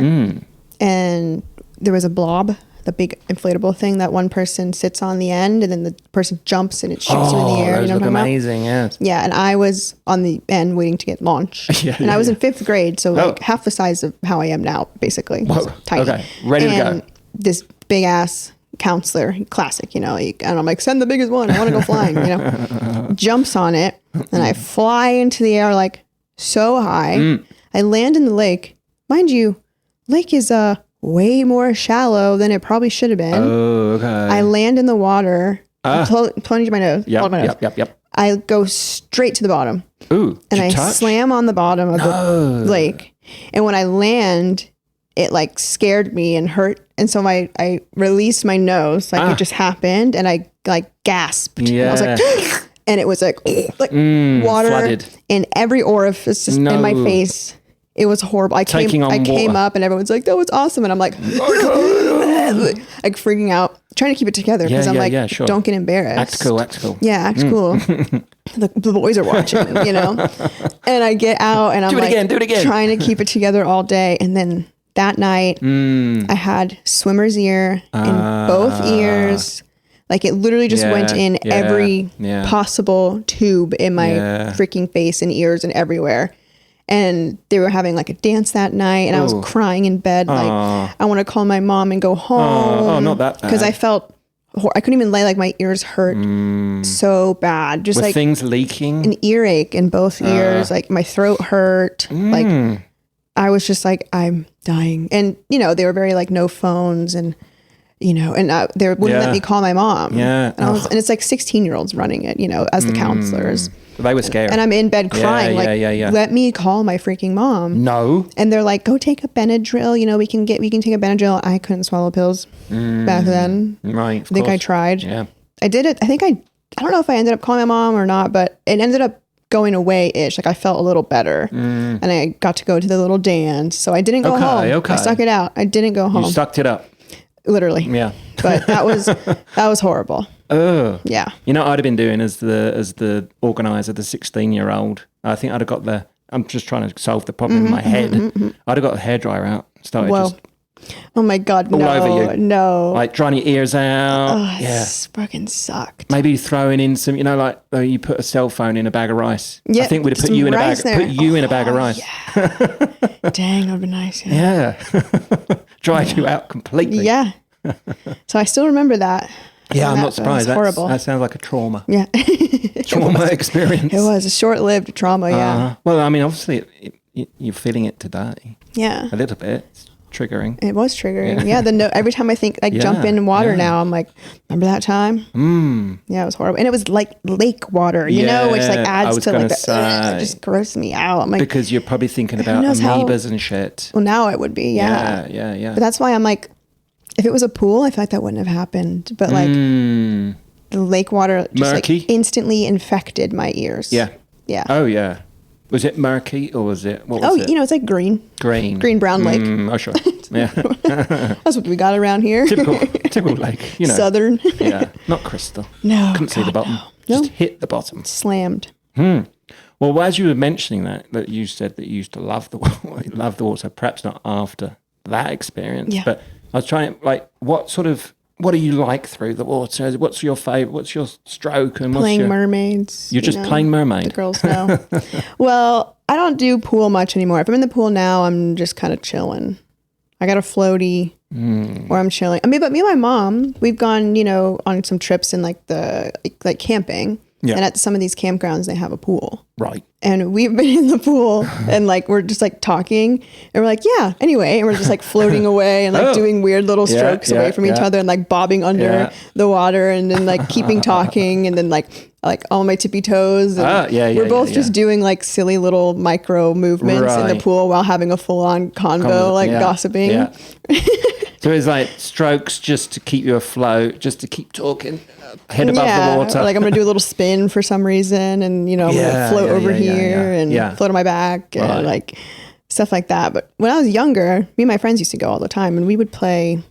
And there was a blob, the big inflatable thing that one person sits on the end and then the person jumps and it shoots you in the air. Those look amazing, yes. Yeah, and I was on the end waiting to get launched. I was in 5th grade, so half the size of how I am now, basically. Tiny. Okay, ready to go. This big ass counselor, classic, and I'm like, send the biggest one, I want to go flying, jumps on it and I fly into the air so high. I land in the lake. Mind you, lake is way more shallow than it probably should have been. Oh, okay. I land in the water, plunge my nose, hold my nose. Yep. I go straight to the bottom. Ooh, and I slam on the bottom of the lake. And when I land, it scared me and hurt. And so I released my nose, it just happened, and I gasped. Yeah. I was and it was water flooded in every orifice in my face. It was horrible. I came up and everyone's like, that was awesome. And I'm freaking out, trying to keep it together because I'm sure. Don't get embarrassed. Act cool. Yeah, act cool. The boys are watching, And I get out and I'm do it again. Trying to keep it together all day. And then that night I had swimmer's ear in both ears. It literally just went in every possible tube in my freaking face and ears and everywhere. and they were having like a dance that night, and I was crying in bed, like I want to call my mom and go home. Oh, not that bad. Because I felt I couldn't even lay, like my ears hurt so bad. Just were like things leaking? An earache in both ears, like my throat hurt. Like I was just like, I'm dying. And, you know, they were very like no phones and, you know, and they wouldn't let me call my mom. Yeah. And it's like 16-year-olds running it, you know, as the counselors. They were scared. And I'm in bed crying, let me call my freaking mom. No. And they're like, go take a Benadryl. You know, we can take a Benadryl. I couldn't swallow pills back then. Right. I think I tried. Yeah. I did it. I don't know if I ended up calling my mom or not, but it ended up going away-ish. Like I felt a little better. And I got to go to the little dance. So I didn't go home. Okay. I stuck it out. I didn't go home. You sucked it up. Literally. Yeah. But that was horrible. Oh. Yeah. You know what I'd have been doing as the organizer, the 16-year-old? I think I'd have got I'm just trying to solve the problem in my head. I'd have got the hairdryer out, started just oh my God, all over you. No. Like drying your ears out. Oh, yeah. Fucking sucked. Maybe throwing in some, you know, like you put a cell phone in a bag of rice. Yeah, I think we'd have put you in a bag of rice. Yeah. Dang, that would be nice. Yeah. Dried you out completely. Yeah. So I still remember that. Yeah, I'm not surprised. That's horrible. That sounds like a trauma. Yeah. Trauma experience. It was a short-lived trauma, yeah. Well, I mean, obviously, you're feeling it today. Yeah. A little bit. It's triggering. It was triggering. Yeah. Every time I think, like, jump in water now, I'm like, remember that time? Yeah, it was horrible. And it was like lake water, you know, which like adds to like it just grossed me out. I'm like, because you're probably thinking about amoebas and shit. Well, now it would be, yeah. Yeah. But that's why I'm like, if it was a pool, I feel like that wouldn't have happened. But like the lake water just murky? Like instantly infected my ears. Yeah. Yeah. Oh, yeah. Was it murky or was it, what was it? You know, it's like green. Green-brown lake. Oh, sure. Yeah. That's what we got around here. Typical lake, you know. Southern. Yeah. Not crystal. No. Couldn't see the bottom. No. Just hit the bottom. Slammed. Well, as you were mentioning that you said that you used to love the water, perhaps not after that experience, but I was trying to, like, what are you like through the water? What's your favorite? What's your stroke? And playing mermaids. You're just playing mermaid. The girls know. Well, I don't do pool much anymore. If I'm in the pool now, I'm just kind of chilling. I got a floaty or I'm chilling. I mean, but me and my mom, we've gone, you know, on some trips in like camping. Yeah. And at some of these campgrounds, they have a pool. Right. And we've been in the pool and like, we're just like talking and we're like, yeah, anyway. And we're just like floating away and like doing weird little strokes away from each other and like bobbing under the water and then like keeping talking and then like on my tippy toes. And we're both just doing like silly little micro movements in the pool while having a full on convo, like gossiping. Yeah. So it's like strokes just to keep you afloat, just to keep talking, head above the water. Like I'm going to do a little spin for some reason and, you know, I'm going to float over here and float on my back and like stuff like that. But when I was younger, me and my friends used to go all the time and we would play,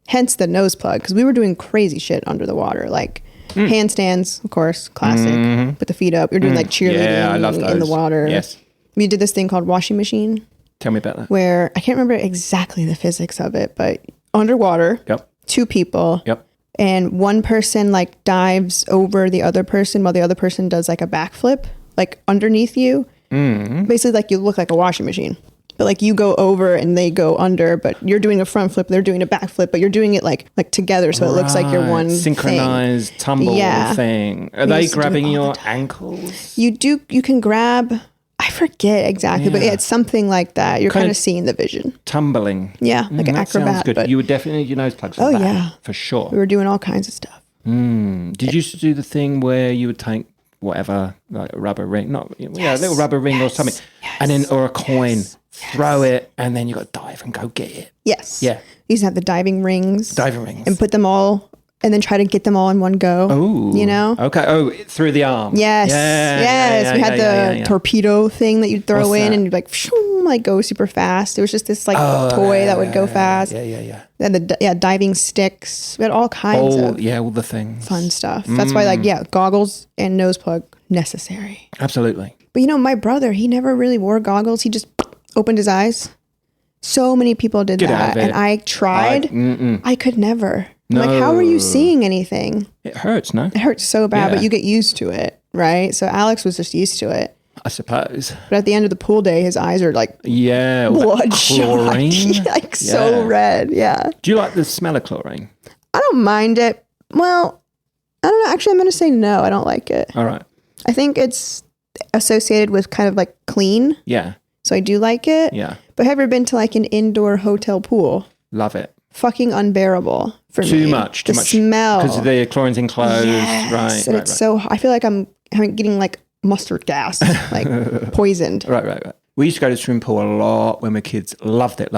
hence the nose plug, because we were doing crazy shit under the water. Like handstands, of course, classic. Put the feet up. You're doing like cheerleading in the water. Yes. We did this thing called washing machine. Tell me about that. Where I can't remember exactly the physics of it, but underwater, two people, and one person like dives over the other person while the other person does like a backflip, like underneath you. Basically, like you look like a washing machine, but like you go over and they go under, but you're doing a front flip, they're doing a back flip, but you're doing it like together, so it looks like you're one synchronized thing. Tumble thing. Are they grabbing your ankles? You can grab. I forget exactly, but it's something like that. You're kind of seeing the vision. Tumbling. Yeah, like an acrobat. Sounds good. But you would definitely need your nose plugs for that. For sure. We were doing all kinds of stuff. Did you used to do the thing where you would take whatever, like a rubber ring, a little rubber ring or something, and then, or a coin, throw it, and then you got to dive and go get it? Yes. Yeah. We used to have the diving rings. And put them all, and then try to get them all in one go. Oh. You know? Okay. Oh, through the arm. Yes. Yes. We had the torpedo thing that you'd throw in and you'd like, like go super fast. It was just this like toy that would go fast. Yeah. And diving sticks. We had all kinds of all the things. Fun stuff. That's why goggles and nose plug necessary. Absolutely. But you know, my brother, he never really wore goggles. He just opened his eyes. So many people did that. And I tried. I could never. No. Like, how are you seeing anything? It hurts, no? It hurts so bad, but you get used to it, right? So Alex was just used to it. I suppose. But at the end of the pool day, his eyes are like bloodshot, like so red. Yeah. Do you like the smell of chlorine? I don't mind it. Well, I don't know. Actually, I'm going to say no. I don't like it. All right. I think it's associated with kind of like clean. Yeah. So I do like it. Yeah. But have you ever been to like an indoor hotel pool? Love it. Fucking unbearable for me. Too much. The smell. Because the chlorine's enclosed. Yes. Right. And it's so, I feel like I'm getting like mustard gas, like poisoned. Right. We used to go to the swimming pool a lot when we were kids. Loved it.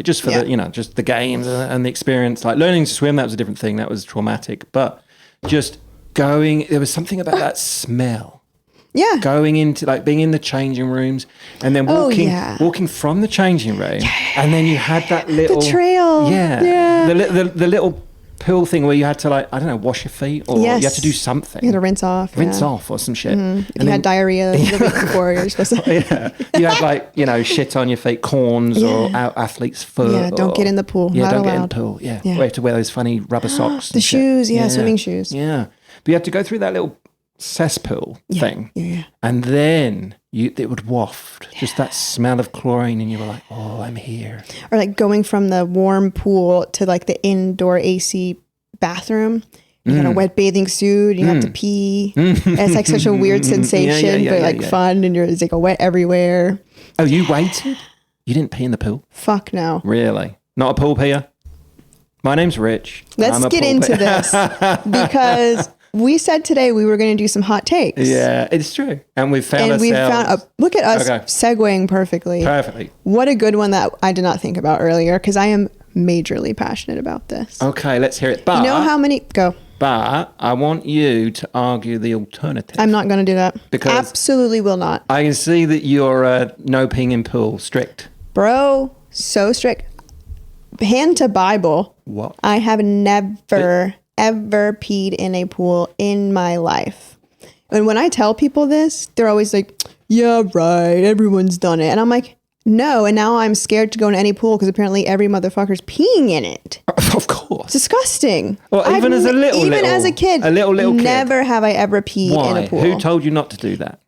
Just for the, just the games and the experience. Like learning to swim, that was a different thing. That was traumatic. But just going, there was something about that smell. Yeah. Going into like being in the changing rooms and then walking from the changing room. Yes. And then you had that little... The trail. Yeah. The little pool thing where you had to like, I don't know, wash your feet or you had to do something. You had to rinse off. Rinse off or some shit. If you had diarrhea the week before, you're supposed to... You had like, shit on your feet, corns or athlete's foot. Yeah, don't get in the pool. Yeah, Not don't allowed. get in the pool. Yeah. We had to wear those funny rubber socks. The shoes, swimming shoes. Yeah. But you had to go through that little cesspool thing. Yeah. And then it would waft, just that smell of chlorine, and you were like, oh, I'm here. Or like going from the warm pool to like the indoor AC bathroom. You got a wet bathing suit, you have to pee. And it's like such a weird sensation, but like fun, and it's like a wet everywhere. Oh, you waited? You didn't pee in the pool? Fuck no. Really? Not a pool peer? My name's Rich. Let's get into this because we said today we were going to do some hot takes. Yeah, it's true. And we've found look at us segueing perfectly. Perfectly. What a good one that I did not think about earlier because I am majorly passionate about this. Okay, let's hear it. But you know how many... Go. But I want you to argue the alternative. I'm not going to do that. Because absolutely will not. I can see that you're no peeing in pool, strict. Bro, so strict. Hand to Bible. What? I have never, ever peed in a pool in my life. And when I tell people this, they're always like, yeah, right, everyone's done it. And I'm like, no. And now I'm scared to go in any pool because apparently every motherfucker's peeing in it. Of course. It's disgusting. Well, even as a kid. A little kid. Never have I ever peed in a pool. Who told you not to do that?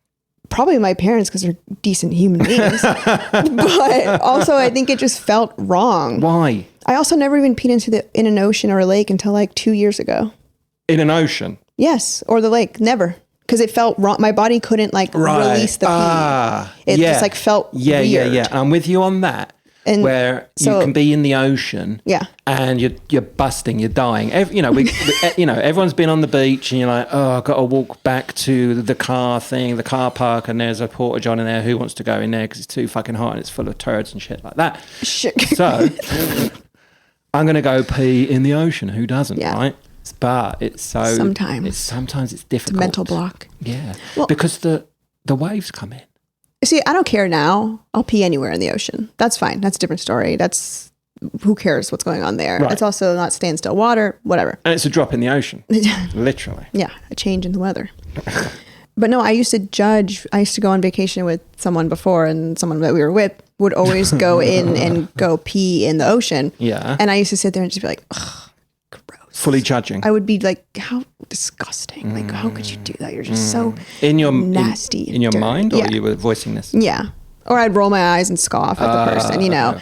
Probably my parents because they're decent human beings. But also I think it just felt wrong. Why? I also never even peed in an ocean or a lake until like 2 years ago. In an ocean? Yes. Or the lake. Never. Because it felt wrong. My body couldn't like release the pee. It just like felt weird. Yeah. I'm with you on that. And where you can be in the ocean, and you're busting, you're dying. Everyone's been on the beach, and you're like, oh, I've got to walk back to the car park, and there's a porta john in there. Who wants to go in there because it's too fucking hot and it's full of turds and shit like that. Shit. So I'm gonna go pee in the ocean. Who doesn't, right? But it's so sometimes it's difficult. It's a mental block. Yeah, because the waves come in. See, I don't care now. I'll pee anywhere in the ocean. That's fine. That's a different story. Who cares what's going on there? Right. It's also not standstill water, whatever. And it's a drop in the ocean. Literally. Yeah, a change in the weather. But no, I used to go on vacation with someone before, and someone that we were with would always go in and go pee in the ocean. Yeah. And I used to sit there and just be like, ugh. Fully judging. I would be like, how disgusting. Like, how could you do that? You're just so nasty. In your mind, or you were voicing this? Yeah. Or I'd roll my eyes and scoff at the person, Okay.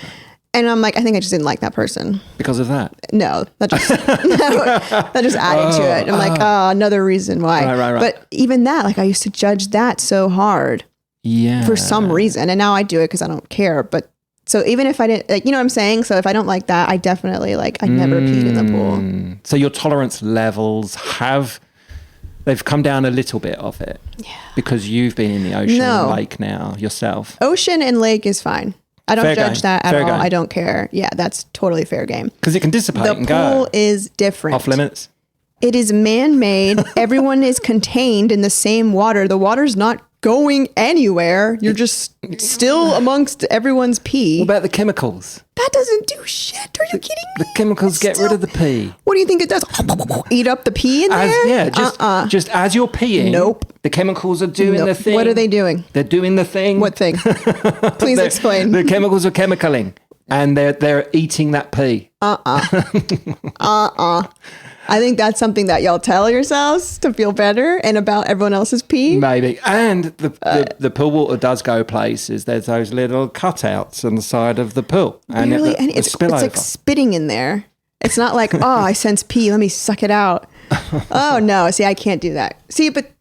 And I'm like, I think I just didn't like that person. Because of that? No. That just added to it. I'm like, another reason why. Right. But even that, like I used to judge that so hard. Yeah. For some reason. And now I do it because I don't care. But so even if I didn't, like, you know what I'm saying? So if I don't like that, I definitely I never peed in the pool. So your tolerance levels they've come down a little bit of it. Yeah. Because you've been in the ocean and lake now yourself. Ocean and lake is fine. I don't judge that at all. I don't care. Yeah, that's totally fair game. Because it can dissipate and go. The pool is different. Off limits? It is man-made. Everyone is contained in the same water. The water's not going anywhere. You're just still amongst everyone's pee. What about the chemicals? That doesn't do shit. Are you kidding me? The chemicals get rid of the pee. What do you think it does? Eat up the pee in there? Yeah, just as you're peeing. Nope. The chemicals are doing the thing. What are they doing? They're doing the thing. What thing? Please explain. The chemicals are chemicaling, and they're eating that pee. I think that's something that y'all tell yourselves to feel better and about everyone else's pee. Maybe. And the pool water does go places. There's those little cutouts on the side of the pool. And really? And it's like spitting in there. It's not like, oh, I sense pee. Let me suck it out. Oh, no. See, I can't do that. See, but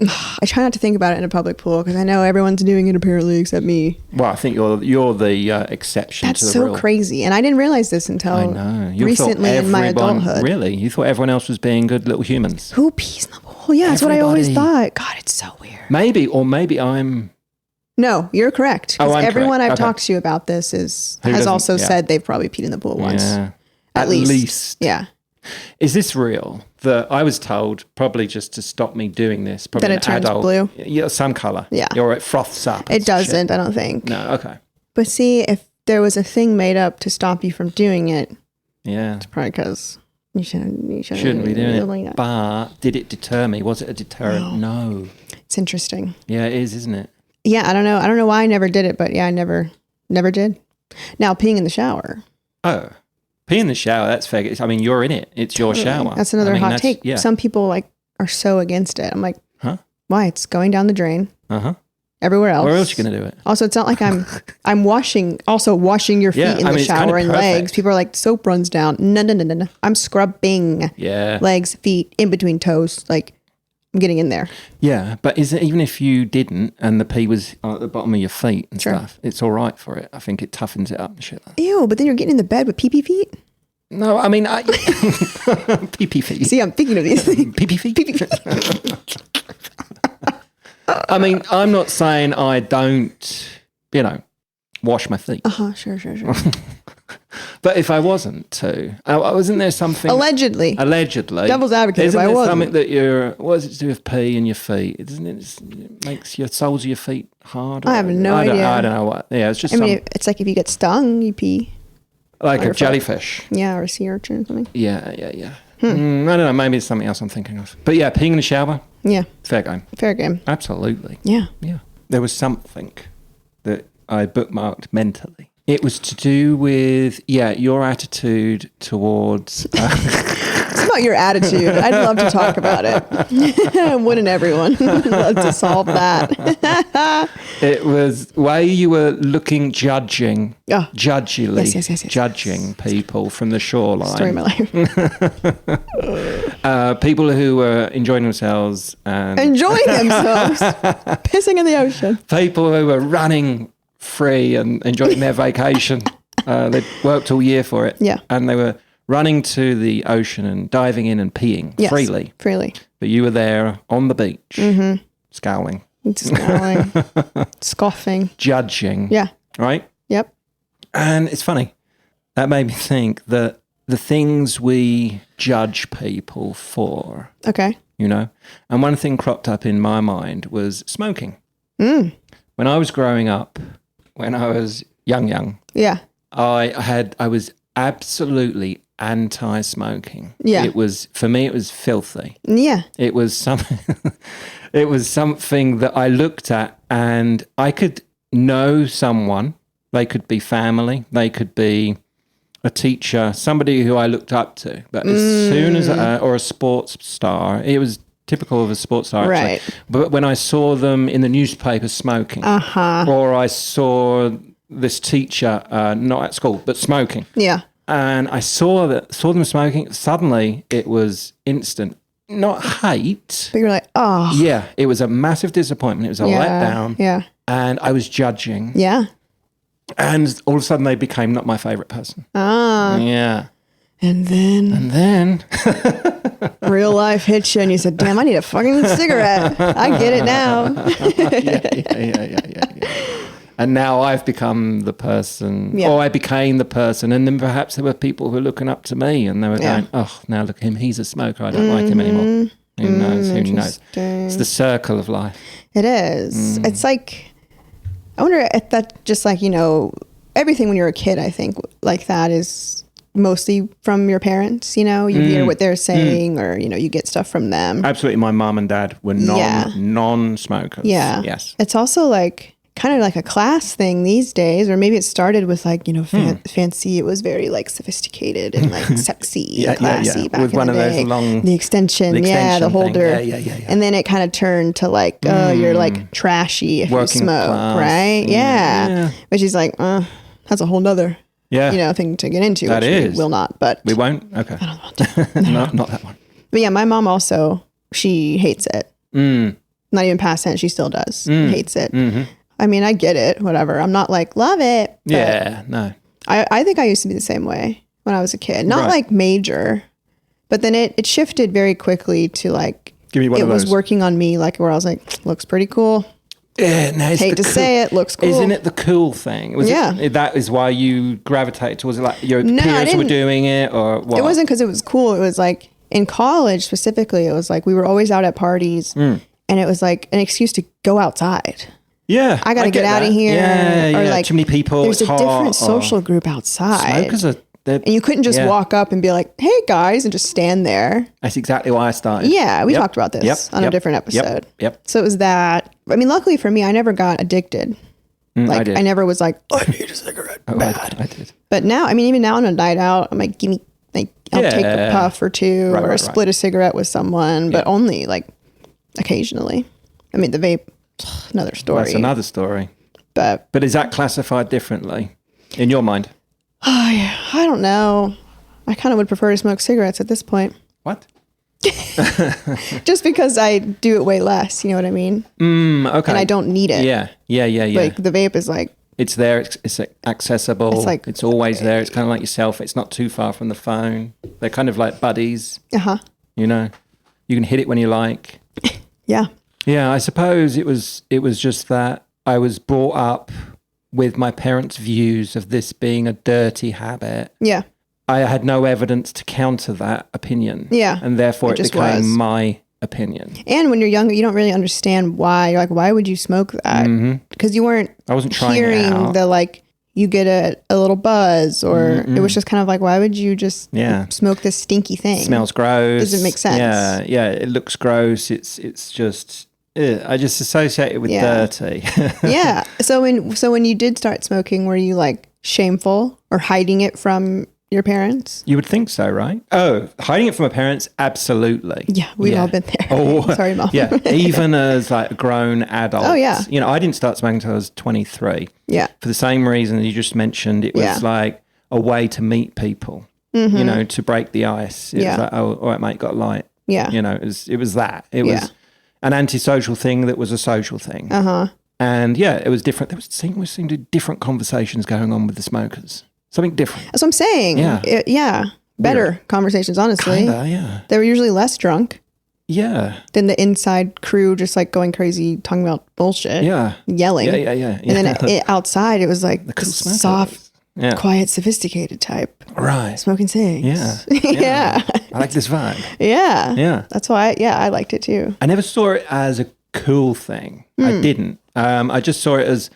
I try not to think about it in a public pool because I know everyone's doing it apparently except me. Well, I think you're the exception to the rule. That's so crazy. And I didn't realize this until recently in my adulthood. Really? You thought everyone else was being good little humans? Who pees in the pool? Yeah, that's what I always thought. God, it's so weird. Maybe I'm... No, you're correct. Because everyone I've talked to about this has also said they've probably peed in the pool once. Yeah. At least. Yeah. Is this real? That I was told probably just to stop me doing this. Probably that it turns blue? Yeah, some colour. Yeah. Or it froths up. It doesn't, shit. I don't think. No, okay. But see, if there was a thing made up to stop you from doing it, it's probably because you shouldn't be doing it. Like but did it deter me? Was it a deterrent? No. It's interesting. Yeah, it is, isn't it? Yeah, I don't know. I don't know why I never did it, but yeah, I never did. Now, peeing in the shower. Oh. Pee in the shower, that's fair. I mean, you're in it. It's your shower. That's another hot take. Yeah. Some people are so against it. I'm like, why? It's going down the drain. Everywhere else. Where else are you going to do it? Also, it's not like I'm washing your feet in the shower and legs. People are like, soap runs down. No. I'm scrubbing legs, feet, in between toes. Like, I'm getting in there. Yeah, but is it, even if you didn't and the pee was at the bottom of your feet and stuff, it's all right for it. I think it toughens it up and shit. Ew, but then you're getting in the bed with pee-pee feet? No, I mean, pee-pee feet. See, I'm thinking of these things. Pee-pee feet? Pee-pee feet. I mean, I'm not saying I don't, wash my feet. Sure. But if I wasn't to, wasn't there something... Allegedly. Devil's advocate, isn't if I there wasn't. something that what does it do with pee in your feet? It makes your soles of your feet hard? I have no idea. I don't know what. Yeah, it's just it's like if you get stung, you pee. Like a jellyfish. Yeah, or a sea urchin or something. Yeah. I don't know, maybe it's something else I'm thinking of. But yeah, peeing in the shower. Yeah. Fair game. Fair game. Absolutely. Yeah. There was something that I bookmarked mentally. It was to do with, your attitude towards... It's about your attitude. I'd love to talk about it. Wouldn't everyone? Love to solve that. It was way you were judgingly, yes. judging people from the shoreline. Story of my life. People who were enjoying themselves. Pissing in the ocean. People who were running free and enjoying their vacation. They'd worked all year for it. Yeah. And they were running to the ocean and diving in and peeing freely. But you were there on the beach, scowling. Scoffing. Judging. Yeah. Right? Yep. And it's funny. That made me think that the things we judge people for. Okay. And one thing cropped up in my mind was smoking. When I was growing up, when I was young. Yeah. I was absolutely anti-smoking. Yeah. For me it was filthy. Yeah. It was something that I looked at and I could know someone. They could be family, they could be a teacher, somebody who I looked up to. But as soon as or a sports star, it was typical of a sports star, right? Actually. But when I saw them in the newspaper smoking, or I saw this teacher not at school but smoking, and I saw them smoking, suddenly it was instant, not hate, but you're like, oh, yeah, it was a massive disappointment. It was a letdown, and I was judging, and all of a sudden they became not my favorite person. And then real life hits you and you said, damn, I need a fucking cigarette. I get it now. Yeah. And now I've become the person, or I became the person. And then perhaps there were people who were looking up to me and they were going, oh, now look at him. He's a smoker. I don't like him anymore. Who knows? Who knows? It's the circle of life. It is. It's like, I wonder if that just like, everything when you're a kid, I think like that is mostly from your parents, you hear what they're saying or, you get stuff from them. Absolutely. My mom and dad were non-smokers. Yeah. Yes. It's also like, kind of like a class thing these days, or maybe it started with like, fancy. It was very like sophisticated and like sexy, classy back with in one the day. Of those long the extension the holder. And then it kind of turned to like, you're like trashy if working you smoke, class. Right? Yeah. But she's like, that's a whole nother thing to get into. That which is. We will not, but we won't. Okay, I don't want to. not that one. But yeah, my mom also, she hates it. Not even past tense, she still does. Hates it. Mm-hmm. I mean, I get it, whatever. I'm not like, love it. Yeah, no. I think I used to be the same way when I was a kid. Not like major, but then it shifted very quickly to like, give me one it of those. was working on me, like where I was like, looks pretty cool. Yeah, no, hate to say it, looks cool. Isn't it the cool thing? That is why you gravitated towards it, like your peers were doing it, or what? It wasn't because it was cool. It was like in college specifically, it was like we were always out at parties and it was like an excuse to go outside. Yeah, I got to get out of here. Yeah, or like too many people. There's a different social group outside. Smokers are, and you couldn't just walk up and be like, "Hey guys," and just stand there. That's exactly why I started. Yeah, we talked about this on a different episode. Yep. So it was that. I mean, luckily for me, I never got addicted. Like I never was like, I need a cigarette. Bad. I did. But now, I mean, even now on a night out, I'm like, give me, like, I'll take a puff or two, or split a cigarette with someone, but only like occasionally. I mean, the vape, another story. Well, that's another story. But is that classified differently in your mind? I don't know. I kind of would prefer to smoke cigarettes at this point. What? Just because I do it way less, you know what I mean? Okay. And I don't need it. Yeah. Like the vape is like... It's there. It's accessible. It's like... It's always there. It's kind of like yourself. It's not too far from the phone. They're kind of like buddies. Uh-huh. You know? You can hit it when you like. Yeah. Yeah, I suppose it was just that I was brought up with my parents' views of this being a dirty habit. Yeah. I had no evidence to counter that opinion. Yeah. And therefore it became my opinion. And when you're younger, you don't really understand why. You're like, why would you smoke that? Because you weren't I wasn't trying hearing the like, you get a little buzz, or it was just kind of like, why would you just smoke this stinky thing? It smells gross. Doesn't make sense. Yeah, it looks gross. It's just... I just associate it with dirty. Yeah. So when you did start smoking, were you like shameful or hiding it from your parents? You would think so, right? Oh, hiding it from my parents? Absolutely. Yeah, we've all been there. Oh, sorry, Mom. Yeah, even as like a grown adult. Oh, yeah. You know, I didn't start smoking until I was 23. Yeah. For the same reason you just mentioned, it was like a way to meet people, you know, to break the ice. It was like, oh, all right, mate, got a light. Yeah. You know, it was that. It was an antisocial thing that was a social thing. Uh-huh. And it was different. There seemed to be different conversations going on with the smokers. Something different. That's what I'm saying. Yeah. Better conversations, honestly. Kinda, yeah. They were usually less drunk. Yeah. Than the inside crew just like going crazy, talking about bullshit. Yeah. Yelling. Yeah. And then outside, it was like the cool soft, quiet, sophisticated type. Right. Smoking cigs. Yeah. I like this vibe. Yeah. Yeah. That's why, I liked it too. I never saw it as a cool thing. I didn't. I just saw it as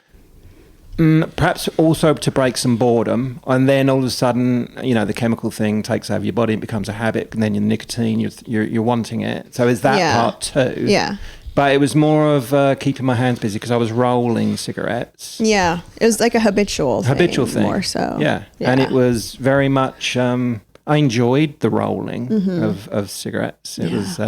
perhaps also to break some boredom. And then all of a sudden, you know, the chemical thing takes over your body and becomes a habit. And then your nicotine, you're wanting it. So is that part too. Yeah. But it was more of keeping my hands busy because I was rolling cigarettes. Yeah. It was like a habitual thing. More so. Yeah. And it was very much, I enjoyed the rolling of cigarettes. It was,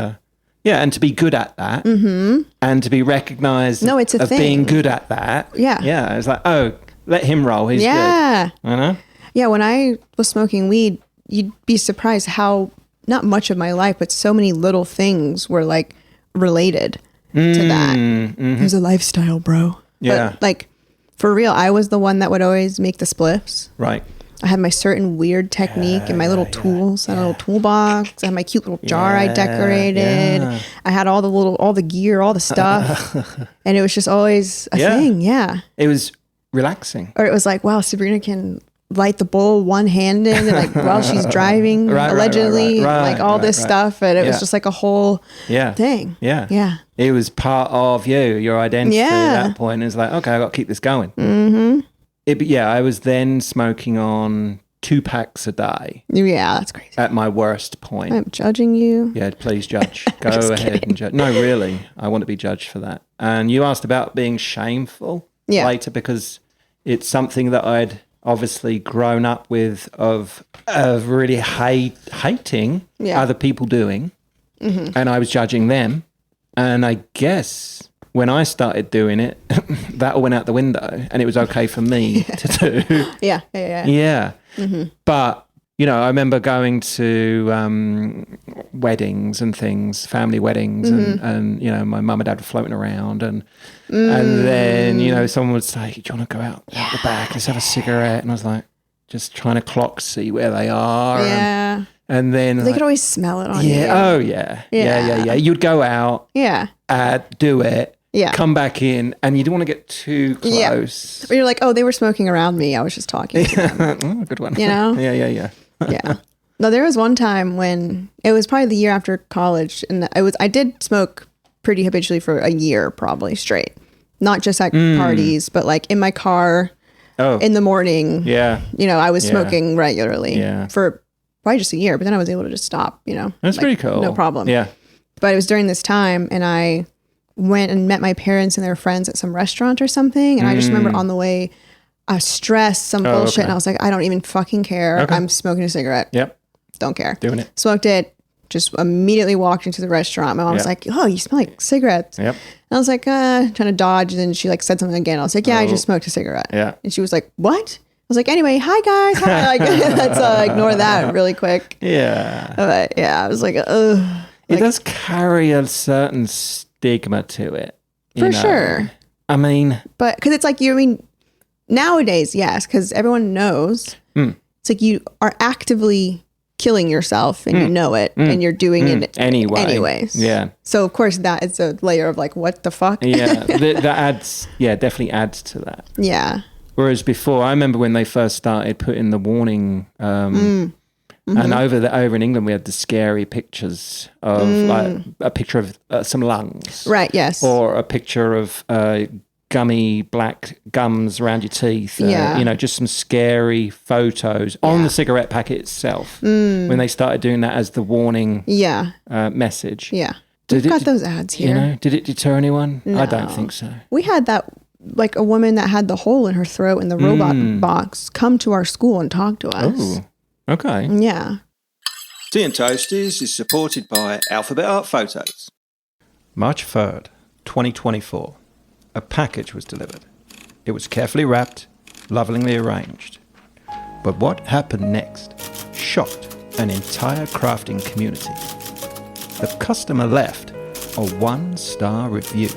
and to be good at that and to be recognized of being good at that. Yeah. Yeah. It's like, oh, let him roll. He's good. You know? Yeah. When I was smoking weed, you'd be surprised how not much of my life, but so many little things were like related to that. It was a lifestyle, bro. Yeah. But like for real, I was the one that would always make the spliffs. Right. I had my certain weird technique and my little tools. I had a little toolbox. I had my cute little jar I decorated. Yeah. I had all the gear, all the stuff. And it was just always a thing. Yeah. It was relaxing. Or it was like, wow, Sabrina can light the bowl one-handed and like while she's driving, allegedly, like all this stuff. And it was just like a whole thing. Yeah. Yeah. It was part of your identity at that point. It was like, okay, I got to keep this going. Mm-hmm. I was then smoking on 2 packs a day. Yeah, that's crazy. At my worst point. I'm judging you. Yeah, please judge. Go ahead and judge. No, really. I want to be judged for that. And you asked about being shameful. later because it's something that I'd obviously grown up with of really hating other people doing, and I was judging them. And I guess when I started doing it, that all went out the window, and it was okay for me to do. Yeah. Mm-hmm. But I remember going to weddings and things, family weddings, and my mum and dad were floating around, and then someone would say, "Do you want to go out the back? Let's have a cigarette." And I was like, just trying to see where they are. Yeah. And then they could always smell it on you. Oh yeah. You'd go out. Yeah. Do it. Yeah. Come back in, and you don't want to get too close. Yeah. Or you're like, oh, they were smoking around me. I was just talking to them. Oh, good one. Yeah. Yeah. No, there was one time when it was probably the year after college, and I did smoke pretty habitually for a year, probably straight. Not just at parties, but like in my car. Oh. In the morning. Yeah. I was smoking regularly. Yeah. For probably just a year, but then I was able to just stop. That's pretty cool. No problem. Yeah. But it was during this time, and I went and met my parents and their friends at some restaurant or something, and I just remember on the way, I was stressed, some bullshit, and I was like, I don't even fucking care. Okay. I'm smoking a cigarette. Yep. Don't care. Doing it. Smoked it. Just immediately walked into the restaurant. My mom was like, "Oh, you smell like cigarettes." Yep. And I was like, trying to dodge. And then she said something again. I was like, "Yeah, I just smoked a cigarette." Yeah. And she was like, "What?" I was like, "Anyway, hi guys." Hi. Let's ignore that really quick. Yeah. But yeah, I was like, ugh. It does carry a certain stigma to it. For sure. I mean, but because it's like nowadays, yes, because everyone knows. It's like you are actively killing yourself, and you know it, and you're doing it anyways. Yeah. So of course that is a layer of like, what the fuck? Yeah, that adds. Yeah, definitely adds to that. Yeah. Whereas before, I remember when they first started putting the warning, and over in England we had the scary pictures of like a picture of some lungs, right? Yes. Or a picture of gummy black gums around your teeth. Just some scary photos on the cigarette packet itself. When they started doing that as the warning message. Yeah. We've got those ads here. Did it deter anyone? No. I don't think so. We had that, like a woman that had the hole in her throat in the robot box come to our school and talk to us. Oh, okay. Yeah. Tea and Toasties is supported by Alphabet Art Photos. March 3rd, 2024. A package was delivered. It was carefully wrapped, lovingly arranged. But what happened next shocked an entire crafting community. The customer left a 1-star review.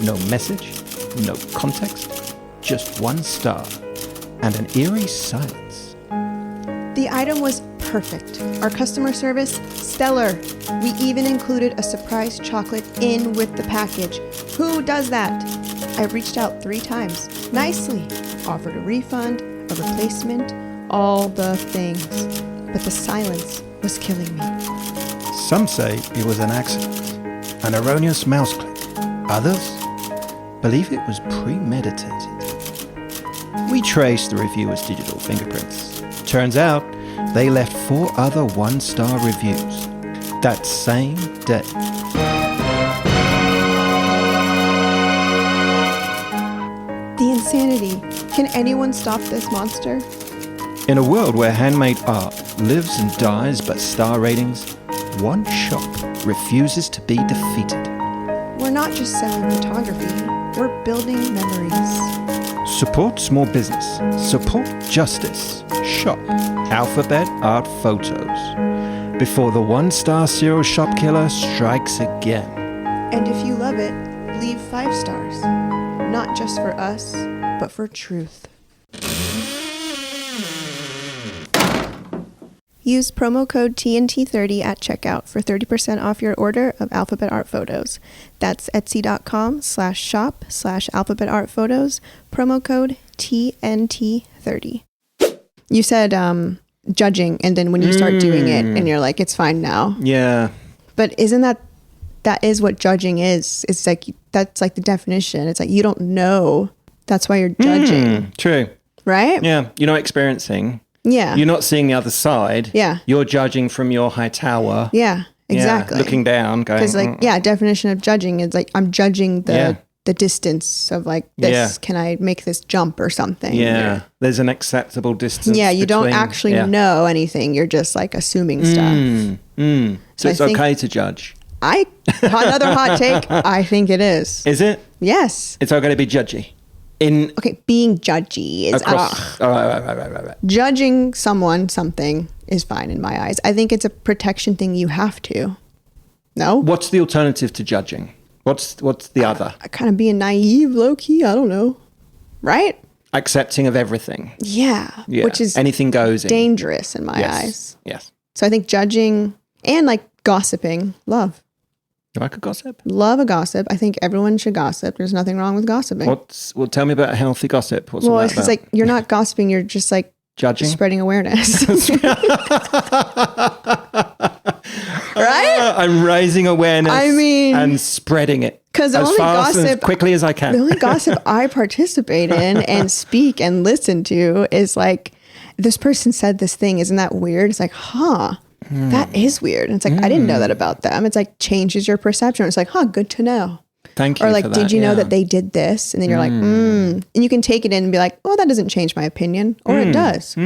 No message, no context, just 1 star and an eerie silence. The item was perfect. Our customer service, stellar. We even included a surprise chocolate in with the package. Who does that? I reached out 3 times. Nicely. Offered a refund, a replacement, all the things. But the silence was killing me. Some say it was an accident, an erroneous mouse click. Others believe it was premeditated. We traced the reviewer's digital fingerprints. Turns out they left 4 other 1-star reviews that same day. The insanity. Can anyone stop this monster? In a world where handmade art lives and dies by star ratings, one shop refuses to be defeated. We're not just selling photography, we're building memories. Support small business. Support justice. Shop Alphabet Art Photos before the 1-star serial shop killer strikes again. And if you love it, leave 5 stars. Not just for us, but for truth. Use promo code TNT30 at checkout for 30% off your order of Alphabet Art Photos. That's etsy.com/shop/Alphabet Art Photos, promo code TNT30. You said judging, and then when you start doing it, and you're like, it's fine now. Yeah. But isn't that is what judging is? It's like, that's like the definition. It's like, you don't know. That's why you're judging. True. Right? Yeah. You're not experiencing. Yeah. You're not seeing the other side. Yeah. You're judging from your high tower. Yeah. exactly. Yeah, looking down, going. Because definition of judging is like I'm judging the distance of like this. Yeah. Can I make this jump or something? Yeah, there's an acceptable distance. Yeah, you don't actually know anything. You're just like assuming stuff. So it's okay to judge. Another hot take. I think it is. Is it? Yes. It's okay to be judgy. Being judgy is right. Judging something is fine in my eyes. I think it's a protection thing. You have to. No. What's the alternative to judging? What's the other? Kind of being naive, low key. I don't know. Right? Accepting of everything. Yeah. Which is anything goes dangerous in my eyes. Yes. So I think judging and like gossiping, love. You like a gossip? Love a gossip. I think everyone should gossip. There's nothing wrong with gossiping. Well, tell me about a healthy gossip. What's it's because like you're not gossiping. You're just like judging, spreading awareness. Right? I'm raising awareness. And spreading it because the only gossip as quickly as I can. The only gossip I participate in and speak and listen to is like, this person said this thing. Isn't that weird? It's like, that is weird. And it's like, I didn't know that about them. It's like changes your perception. It's like, good to know. Thank you. Or like, for that. Did you know that they did this? And then you're like, and you can take it in and be like, that doesn't change my opinion. Or it does.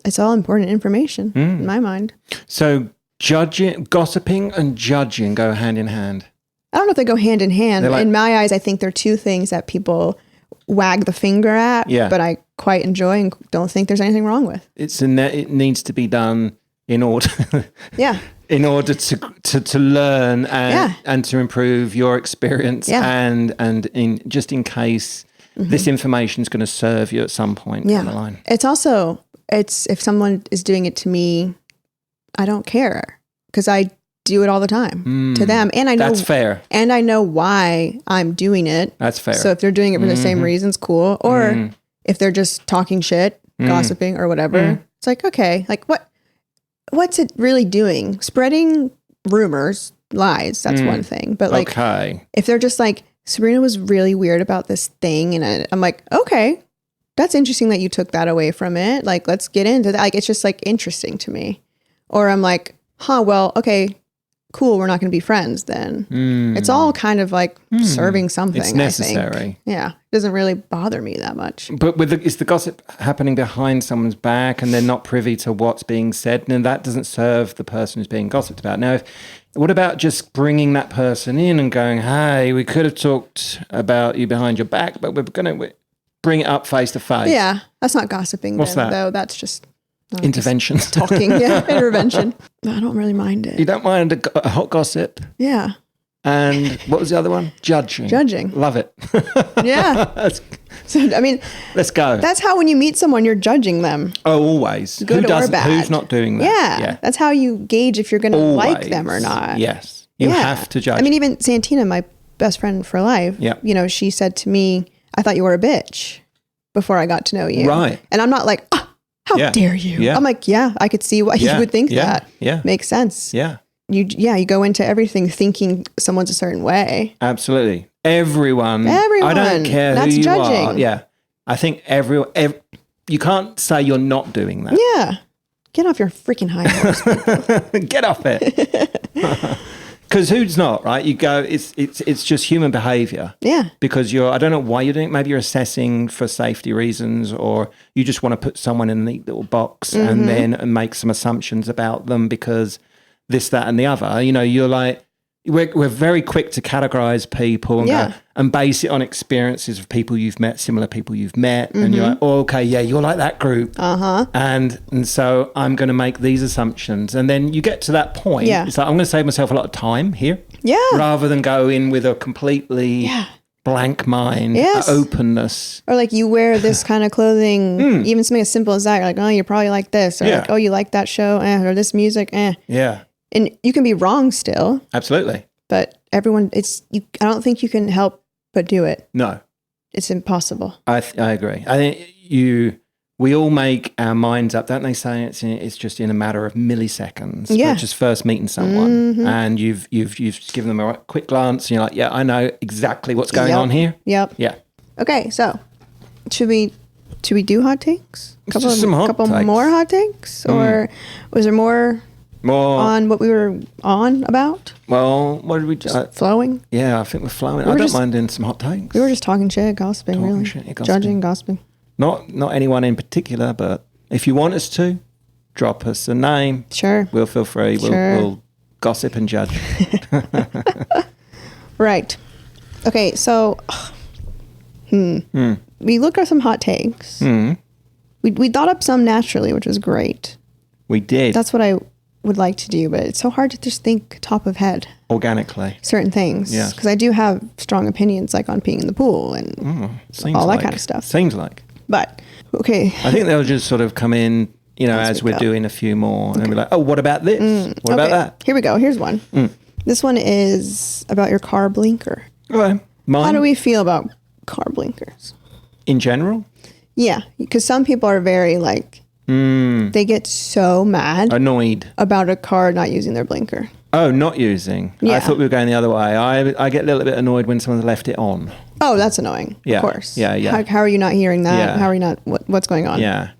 It's all important information in my mind. So gossiping and judging go hand in hand. I don't know if they go hand in hand. In my eyes, I think they're two things that people wag the finger at, but I quite enjoy and don't think there's anything wrong with. It needs to be done in order in order to learn and to improve your experience and in case this information is going to serve you at some point down the line. It's also if someone is doing it to me, I don't care because I do it all the time to them, and I know that's fair, and I know why I'm doing it. That's fair. So if they're doing it for the same reasons, cool. Or if they're just talking shit, gossiping or whatever, it's like, okay, like what's it really doing? Spreading rumors, lies, that's one thing. But like, if they're just like, Sabrina was really weird about this thing, and I'm like, okay, that's interesting that you took that away from it. Like, let's get into that. Like, it's just like interesting to me. Or I'm like, well, okay, cool, we're not going to be friends then. It's all kind of like serving something. It's necessary. I think. Yeah. It doesn't really bother me that much. But is the gossip happening behind someone's back and they're not privy to what's being said? And that doesn't serve the person who's being gossiped about. Now, what about just bringing that person in and going, hey, we could have talked about you behind your back, but we're going to bring it up face to face. Yeah. That's not gossiping. What's that? Though. That's just... intervention. Talking, intervention. I don't really mind it. You don't mind a hot gossip? Yeah. And what was the other one? Judging. Love it. Yeah. So, I mean, let's go. That's how when you meet someone, you're judging them. Oh, always. Good or bad. Who's not doing that? Yeah. That's how you gauge if you're going to like them or not. Yes. You have to judge. I mean, even Santina, my best friend for life, she said to me, I thought you were a bitch before I got to know you. Right. And I'm not like, how dare you? Yeah. I'm like, I could see why you would think that. Yeah. Makes sense. Yeah. You go into everything thinking someone's a certain way. Absolutely. Everyone. I don't care That's who you judging. are. Yeah. I think you can't say you're not doing that. Yeah. Get off your freaking high horse. Get off it. Because who's not, right? You go, it's just human behavior. Yeah. Because I don't know why you're doing it. Maybe you're assessing for safety reasons, or you just want to put someone in a neat little box and then make some assumptions about them because this, that, and the other. You're like, we're very quick to categorize people and go, and base it on experiences of people you've met, similar people you've met. And you're like, you're like that group. And so I'm going to make these assumptions. And then you get to that point. Yeah. It's like, I'm going to save myself a lot of time here. Yeah. Rather than go in with a completely blank mind, openness. Or like you wear this kind of clothing, even something as simple as that. You're like, oh, you're probably like this. Or like, oh, you like that show? Or this music? Yeah. And you can be wrong still. Absolutely. But everyone, I don't think you can help but do it. No. It's impossible. I agree. I think we all make our minds up, don't they say it's just in a matter of milliseconds. Yeah. Just first meeting someone and you've given them a quick glance and you're like, I know exactly what's going on here. Yep. Yeah. Okay, so should we do hot takes? Couple more hot takes? Or was there more More on what we were on about? Well, what did we do? Flowing? Yeah, I think we're flowing. I don't mind doing some hot takes. We were just talking shit, gossiping, really. Judging, gossiping. Not anyone in particular, but if you want us to, drop us a name. Sure. We'll feel free. We'll gossip and judge. Right. Okay, so we looked at some hot takes. We thought up some naturally, which was great. We did. That's what I would like to do, but it's so hard to just think top of head. Organically. Certain things. Yeah. Because I do have strong opinions like on peeing in the pool and all that kind of stuff. Seems like. But, okay. I think they'll just sort of come in, as we're doing a few more and be like, oh, what about this? What about that? Here we go. Here's one. This one is about your car blinker. Okay. Mine? How do we feel about car blinkers? In general? Yeah, because some people are very like, they get so mad. Annoyed. About a car not using their blinker. Oh, not using. Yeah. I thought we were going the other way. I get a little bit annoyed when someone's left it on. Oh, that's annoying. Yeah. Of course. Yeah. How are you not hearing that? Yeah. How are you not, what's going on? Yeah.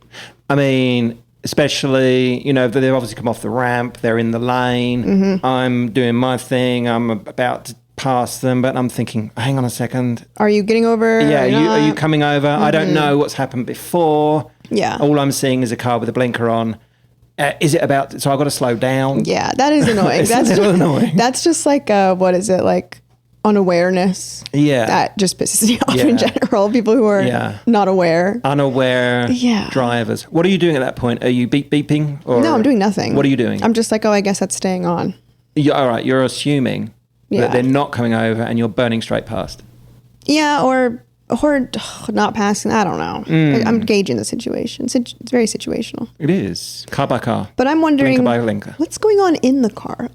I mean, especially, they've obviously come off the ramp. They're in the lane. I'm doing my thing. I'm about to pass them, but I'm thinking, hang on a second. Are you getting over? Yeah, are you coming over? I don't know what's happened before. Yeah. All I'm seeing is a car with a blinker on. Is it about, so I've got to slow down? Yeah, that is annoying. That's just annoying. That's just like, what is it, like unawareness? Yeah. That just pisses me off in general. People who are not aware. Unaware drivers. What are you doing at that point? Are you beeping? Or no, I'm doing nothing. What are you doing? I'm just like, I guess that's staying on. All right, you're assuming that they're not coming over and you're burning straight past. Yeah, or not passing. I don't know. I'm gauging the situation. It's very situational. It is. Car by car. But I'm wondering, blinker by blinker. What's going on in the car?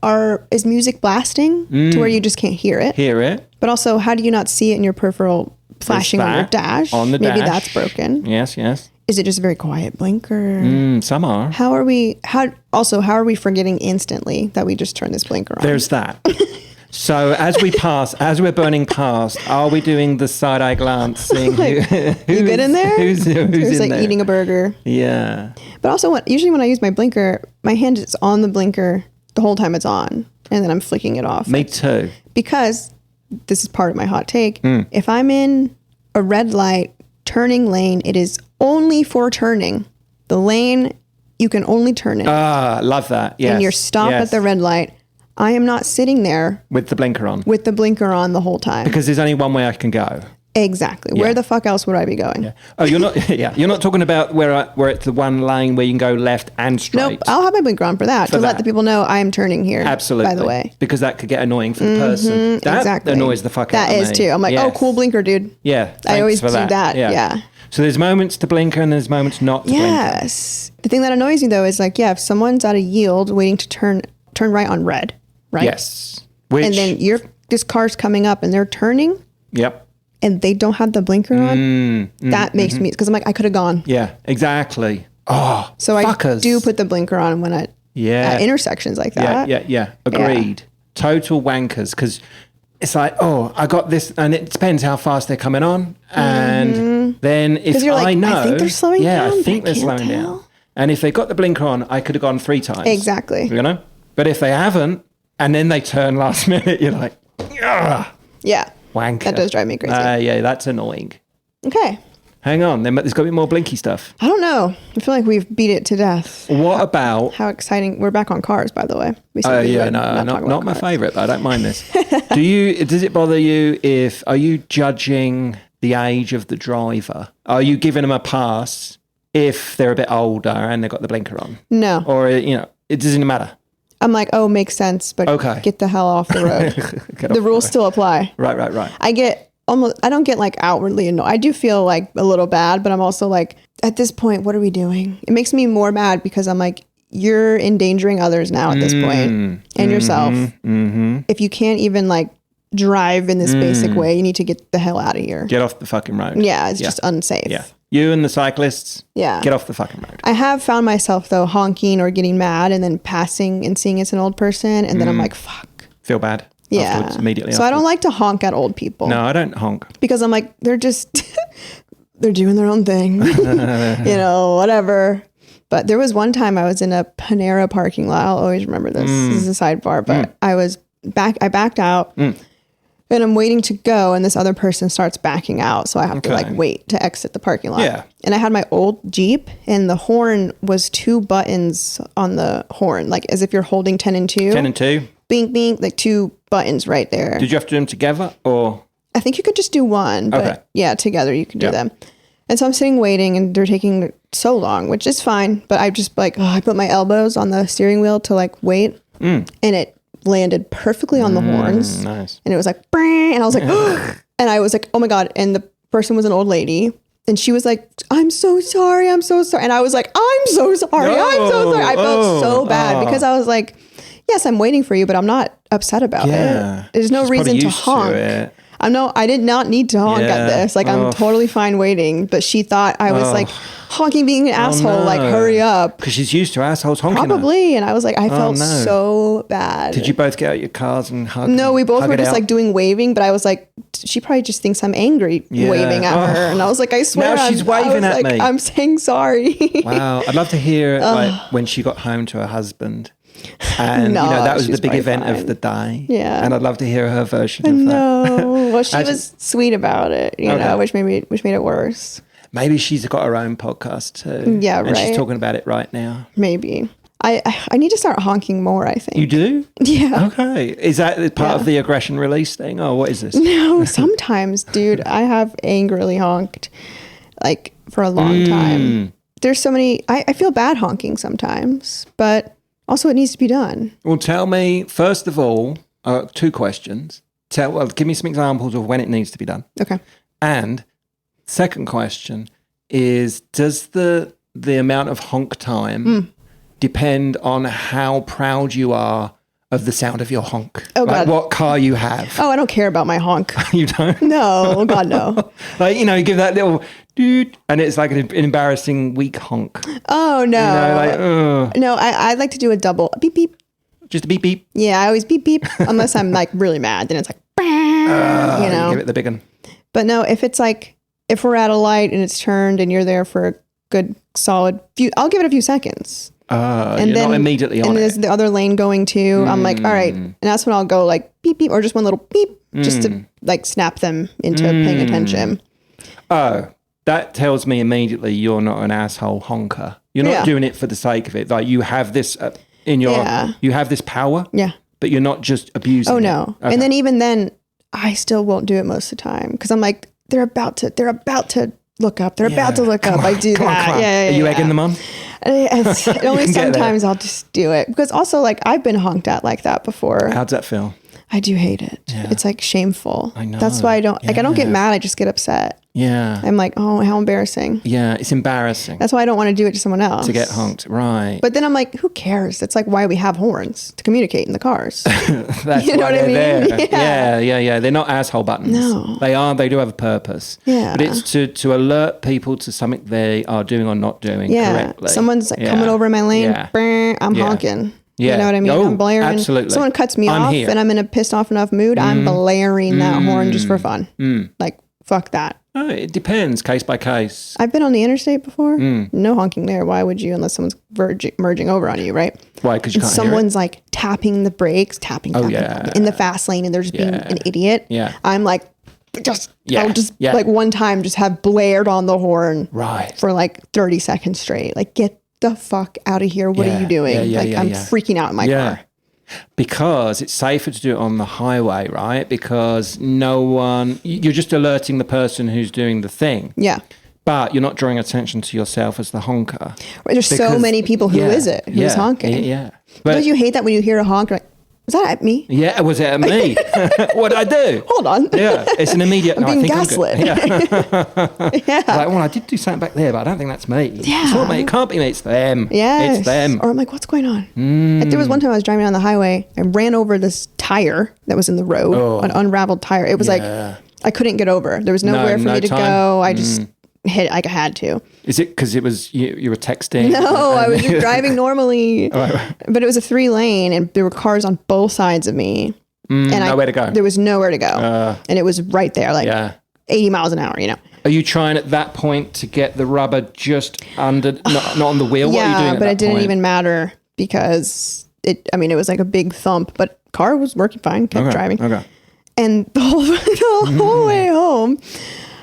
Is music blasting to where you just can't hear it? Hear it. But also, how do you not see it in your peripheral flashing on your dash? On the dash. Maybe that's broken. Yes. Is it just a very quiet blinker? Some are. How are we forgetting instantly that we just turned this blinker on? There's that. So as we're burning past, are we doing the side eye glance, seeing you get in there? Who's in there? Eating a burger. Yeah. But also, usually when I use my blinker, my hand is on the blinker the whole time it's on, and then I'm flicking it off. Me too. Because this is part of my hot take. If I'm in a red light turning lane, it is only for turning. The lane you can only turn in. Love that. Yes. And you're stopped at the red light. I am not sitting there with the blinker on. The whole time. Because there's only one way I can go. Exactly. Yeah. Where the fuck else would I be going? Yeah. Oh, you're not. You're not talking about where it's the one lane where you can go left and straight. Nope. I'll have my blinker on for that let the people know I am turning here. Absolutely. By the way, because that could get annoying for the person. That annoys the fuck out of me. That is too. I'm like, oh, cool blinker, dude. Yeah. I always do that. Yeah. So there's moments to blinker and there's moments not to blinker. Yes. The thing that annoys me though is like, if someone's at a yield waiting to turn right on red. Right? Yes. And then this car's coming up and they're turning. Yep. And they don't have the blinker on. That makes me, because I'm like, I could have gone. Yeah, exactly. Oh, so fuckers. I do put the blinker on when at intersections like that. Yeah. Agreed. Yeah. Total wankers, because it's like, I got this, and it depends how fast they're coming on. And then if I know, I think they're slowing down. I think they're slowing down. And if they got the blinker on, I could have gone 3 times. Exactly. But if they haven't, and then they turn last minute, you're like, ugh. Yeah. Wanker. That does drive me crazy. Yeah, that's annoying. Okay. Hang on, there's got to be more blinky stuff. I don't know. I feel like we've beat it to death. What about... How exciting. We're back on cars, by the way. Not my favourite, but I don't mind this. Does it bother you are you judging the age of the driver? Are you giving them a pass if they're a bit older and they've got the blinker on? No. Or, it doesn't matter? I'm like, makes sense, but get the hell off the road. The rules still apply. Right. I don't get like outwardly annoyed. I do feel like a little bad, but I'm also like, at this point, what are we doing? It makes me more mad because I'm like, you're endangering others now at this point and yourself. If you can't even like drive in this basic way, you need to get the hell out of here. Get off the fucking road. Yeah, it's just unsafe. Yeah. You and the cyclists, get off the fucking road. I have found myself, though, honking or getting mad and then passing and seeing it's an old person. And then I'm like, fuck. Feel bad. Yeah. Immediately so I don't like to honk at old people. No, I don't honk. Because I'm like, they're just, they're doing their own thing. Whatever. But there was one time I was in a Panera parking lot. I'll always remember this. This is a sidebar, but I backed out and I'm waiting to go and this other person starts backing out. So I have to like wait to exit the parking lot. Yeah. And I had my old Jeep and the horn was 2 buttons on the horn, like as if you're holding 10 and 2. 10 and 2. Bing, bing, like 2 buttons right there. Did you have to do them together or? I think you could just do one, but yeah, together you can do them. And so I'm sitting waiting and they're taking so long, which is fine. But I just like, I put my elbows on the steering wheel to like wait. And it landed perfectly on the horns. Nice. And it was like, and I was like, and I was like, oh my God. And the person was an old lady. And she was like, I'm so sorry. I'm so sorry. And I was like, I'm so sorry. I'm so sorry. I felt so bad because I was like, yes, I'm waiting for you, but I'm not upset about it. There's no reason to honk. I did not need to honk at this. Like, I'm totally fine waiting. But she thought I was like honking, being an asshole. Like, hurry up. Because she's used to assholes honking. Probably. And I was like, I felt so bad. Did you both get out your cars and hug? No, we both were just like doing waving. But I was like, she probably just thinks I'm angry waving at her. And I was like, I swear. Now she's waving at me. I'm saying sorry. Wow. I'd love to hear like when she got home to her husband. And that was the big event of the day. Yeah. And I'd love to hear her version of that. No. Well, she was sweet about it, you know, which made it worse. Maybe she's got her own podcast too. Yeah, right. And she's talking about it right now. Maybe. I need to start honking more, I think. You do? Yeah. Okay. Is that part of the aggression release thing? Or what is this? No, sometimes, dude, I have angrily honked like for a long time. There's so many, I feel bad honking sometimes, but also it needs to be done. Well, tell me, first of all, 2 questions. Give me some examples of when it needs to be done. Okay. And second question is, does the amount of honk time depend on how proud you are of the sound of your honk? Oh, like God. What car you have? Oh, I don't care about my honk. You don't? No. Oh, God, no. Like, you give that little dude, and it's like an embarrassing weak honk. Oh, no. No, I like to do a double beep, beep. Just a beep, beep. Yeah, I always beep, beep. Unless I'm like really mad. Then it's like, Give it the big one. But no, if it's like, if we're at a light and it's turned and you're there for a good solid few, I'll give it a few seconds. And you're not immediately on and it. there's the other lane going too. I'm like, all right. And that's when I'll go like beep, beep, or just one little beep, just to like snap them into paying attention. Oh, that tells me immediately you're not an asshole honker. You're not doing it for the sake of it. Like you have this you have this power. Yeah. But you're not just abusing it. Oh, no. Okay. And then even then, I still won't do it most of the time because I'm like, they're about to look up. They're about to look up. I do that. Yeah. Are you egging them on? Only sometimes I'll just do it because also like I've been honked at like that before. How does that feel? I do hate it. Yeah. It's like shameful. I know. That's why I don't I don't get mad. I just get upset. Yeah. I'm like, oh, how embarrassing. Yeah, it's embarrassing. That's why I don't want to do it to someone else. To get honked, right. But then I'm like, who cares? That's like why we have horns, to communicate in the cars. That's you know what I mean? There. Yeah. They're not asshole buttons. No. They do have a purpose. Yeah. But it's to alert people to something they are doing or not doing correctly. Someone's coming over in my lane, I'm honking. Yeah. You know what I mean? I'm blaring. Absolutely. Someone cuts me off and I'm in a pissed off enough mood, I'm blaring that horn just for fun. Like, fuck that. Oh, it depends, case by case. I've been on the interstate before. No honking there. Why would you, unless someone's merging over on you, right? Why? Because you can't someone's like tapping the brakes, tapping in the fast lane, and they're just being an idiot. Yeah. I'm like, I'll just like one time just have blared on the horn for like 30 seconds straight. Like, get the fuck out of here. What are you doing? I'm freaking out in my car. Because it's safer to do it on the highway, right? Because you're just alerting the person who's doing the thing. Yeah. But you're not drawing attention to yourself as the honker. There's so many people. Who's honking? Yeah. But don't you hate that when you hear a honk, like, was that at me? Yeah, was it at me? What did I do? Hold on. Yeah, it's an immediate. I'm being gaslit. Yeah. Like, well, I did do something back there, but I don't think that's me. Yeah. It's not me. It can't be me. It's them. Yes. It's them. Or I'm like, what's going on? Like, there was one time I was driving on the highway. I ran over this tire that was in the road, an unraveled tire. It was like, I couldn't get over. There was nowhere for me to go. I just hit it like I had to. Is it because it was you were texting? No, I was just driving normally. But it was a 3-lane and there were cars on both sides of me. And nowhere to go. There was nowhere to go. And it was right there, like 80 miles an hour, you know. Are you trying at that point to get the rubber just under, not on the wheel? What are you doing at but that it didn't point? even matter because it was like a big thump, but car was working fine, kept driving. Okay. And the whole way home,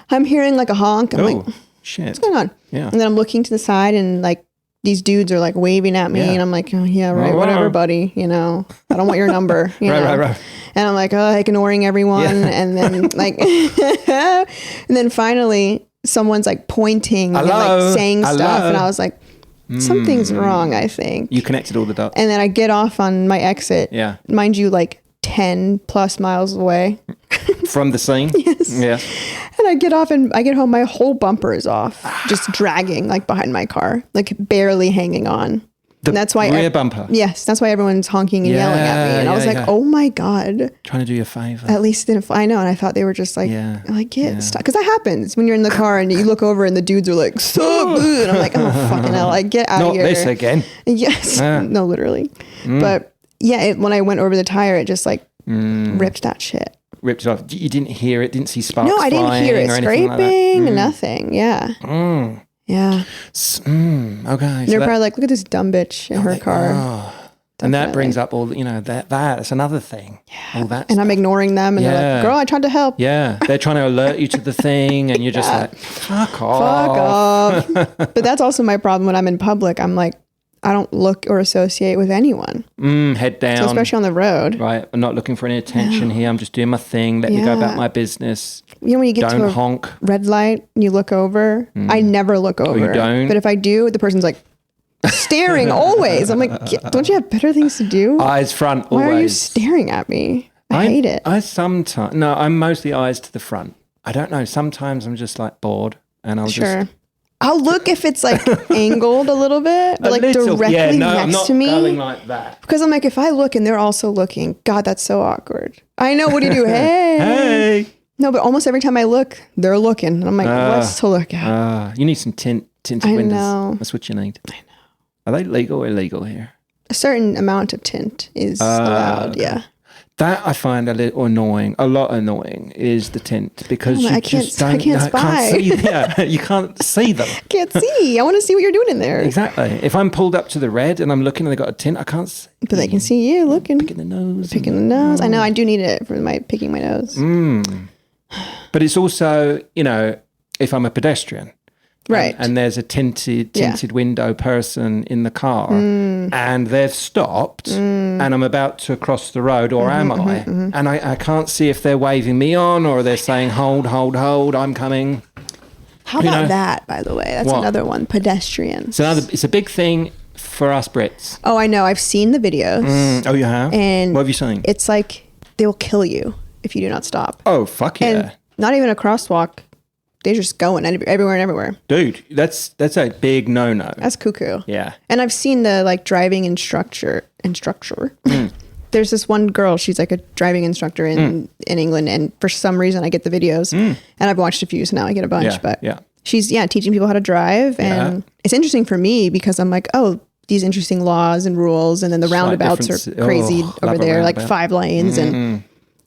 I'm hearing like a honk. I'm like, shit. What's going on? Yeah. And then I'm looking to the side and like these dudes are like waving at me and I'm like, oh yeah, right, whatever, buddy. You know, I don't want your number. You know? Right. And I'm like, ignoring everyone. Yeah. And then like, and then finally someone's like pointing and like saying stuff. And I was like, something's wrong, I think. You connected all the dots. And then I get off on my exit. Yeah. Mind you, like 10 plus miles away. From the scene? Yes. Yeah. And I get off and I get home, my whole bumper is off, just dragging like behind my car, like barely hanging on. And that's why rear bumper. Yes, that's why everyone's honking and yelling at me. And I was like, oh my God. Trying to do you a favor. At least I know. And I thought they were just like, stop. Because that happens when you're in the car and you look over and the dudes are like, so good. And I'm like, oh fucking hell, like get out of here. Not this again. Yes. No, literally. But yeah, when I went over the tire, it just like ripped that shit. Ripped it off. You didn't hear it? Didn't see sparks flying? No, I didn't hear it scraping, like nothing. Yeah. Yeah. Okay. They're probably like, look at this dumb bitch in her car. And that brings up all, that's another thing. Yeah. All that and I'm ignoring them and they're like, girl, I tried to help. Yeah. They're trying to alert you to the thing and you're just like, fuck off. But that's also my problem when I'm in public. I'm like, I don't look or associate with anyone. Head down. So especially on the road. Right. I'm not looking for any attention here. I'm just doing my thing. Let me go about my business. You know, when you get to a honk. red light and you look over, I never look over. Oh, you don't? But if I do, the person's like staring always. I'm like, don't you have better things to do? Eyes front always. Why are you staring at me? I hate it. I'm mostly eyes to the front. I don't know. Sometimes I'm just like bored and I'll look if it's like angled a little bit, but like directly next to me. I'm not going like that. Because I'm like, if I look and they're also looking, God, that's so awkward. I know. What do you do? Hey. No, but almost every time I look, they're looking. And I'm like, what's to look at? You need some tinted windows. Know. That's what you need. I know. Are they legal or illegal here? A certain amount of tint is allowed, okay. Yeah. That I find a lot annoying is the tint because I can't spy. You can't see them. Can't see. I want to see what you're doing in there. Exactly. If I'm pulled up to the red and I'm looking and they got a tint, I can't see. But they can see you looking. Picking the nose. I know. I do need it for picking my nose. But it's also, if I'm a pedestrian. Right. And there's a tinted window person in the car and they've stopped and I'm about to cross the road or am I? And I can't see if they're waving me on or they're saying, hold, I'm coming. How about that, by the way? That's another one, pedestrians. It's a big thing for us Brits. Oh, I know. I've seen the videos. Oh, you have? And what have you seen? It's like they will kill you if you do not stop. Oh, fuck yeah. And not even a crosswalk. They're just going everywhere and everywhere. Dude, that's a big no-no. That's cuckoo. Yeah. And I've seen the driving instructor. There's this one girl, she's like a driving instructor in England. And for some reason I get the videos and I've watched a few, so now I get a bunch, but she's teaching people how to drive. And it's interesting for me because I'm like, oh, these interesting laws and rules. And then the roundabouts are crazy over there, like 5 lanes and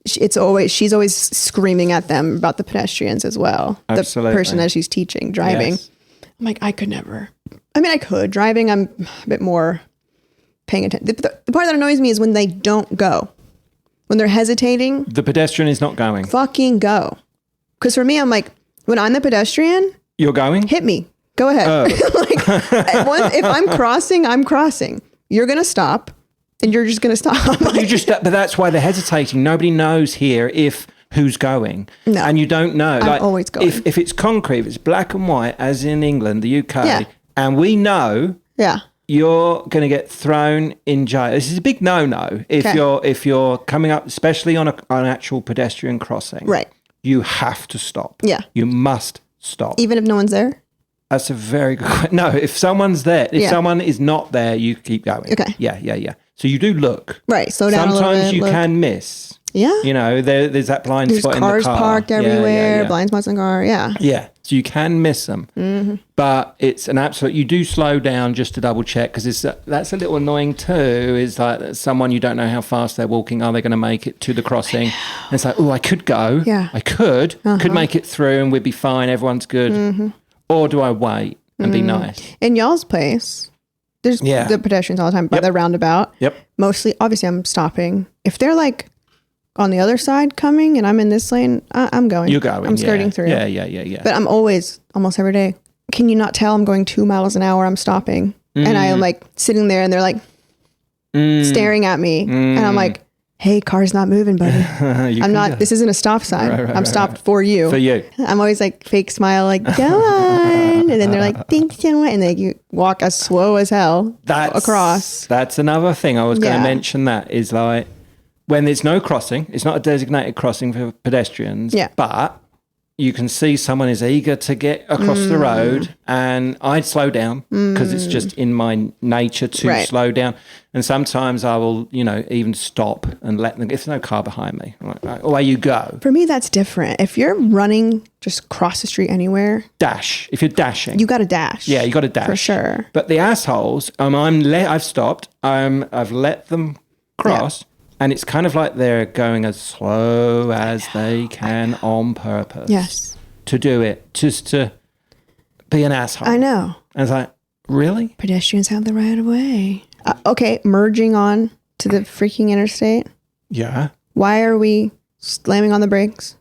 she's always screaming at them about the pedestrians as well. Absolutely. The person that she's teaching driving. Yes. I'm like, I could never. I mean, I could. Driving, I'm a bit more paying attention. The part that annoys me is when they don't go. When they're hesitating. The pedestrian is not going. Fucking go. Because for me, I'm like, when I'm the pedestrian. You're going? Hit me. Go ahead. Oh. If I'm crossing, I'm crossing. You're going to stop. And you're just going to stop. But that's why they're hesitating. Nobody knows here who's going. No. And you don't know. I'm always going. If it's concrete, if it's black and white, as in England, the UK, and we know you're going to get thrown in jail. This is a big no-no if you're coming up, especially on an actual pedestrian crossing. Right. You have to stop. Yeah. You must stop. Even if no one's there? That's a very good question. No, if someone's there, if someone is not there, you keep going. Okay. Yeah. So you do look. Right, slow down a little bit. Sometimes you can miss. Yeah. There's that blind spot in the car. There's cars parked everywhere, blind spots in the car, Yeah. So you can miss them, but it's an absolute. You do slow down just to double check because that's a little annoying too. Is like someone you don't know how fast they're walking. Are they going to make it to the crossing? And it's like, oh, I could go. Yeah, I could make it through, and we'd be fine. Everyone's good. Or do I wait and be nice? In y'all's place, there's the pedestrians all the time by the roundabout. Yep. Mostly, obviously, I'm stopping. If they're like on the other side coming and I'm in this lane, I'm going. You're going. I'm skirting through. Yeah. But I'm almost every day. Can you not tell I'm going 2 miles an hour? I'm stopping. And I am like sitting there and they're like staring at me. And I'm like, hey, car's not moving, buddy. I'm not, this isn't a stop sign. I'm stopped for you. For you. I'm always like fake smile, like, go on. And then they're like, thanks, Jenna. And then you walk as slow as hell across. That's another thing I was going to mention that is like, when there's no crossing, it's not a designated crossing for pedestrians, but you can see someone is eager to get across the road, and I'd slow down because it's just in my nature to slow down. And sometimes I will, even stop and let them, if there's no car behind me, I'm like, away you go. For me, that's different. If you're running just across the street anywhere. Dash. If you're dashing. You got to dash. Yeah, you got to dash. For sure. But the assholes, I've stopped, I've let them cross. Yeah. And it's kind of like they're going as slow as they can on purpose. Yes. To do it, just to be an asshole. I know. And it's like, really? Pedestrians have the right of way. Okay, merging on to the freaking interstate. Yeah. Why are we slamming on the brakes?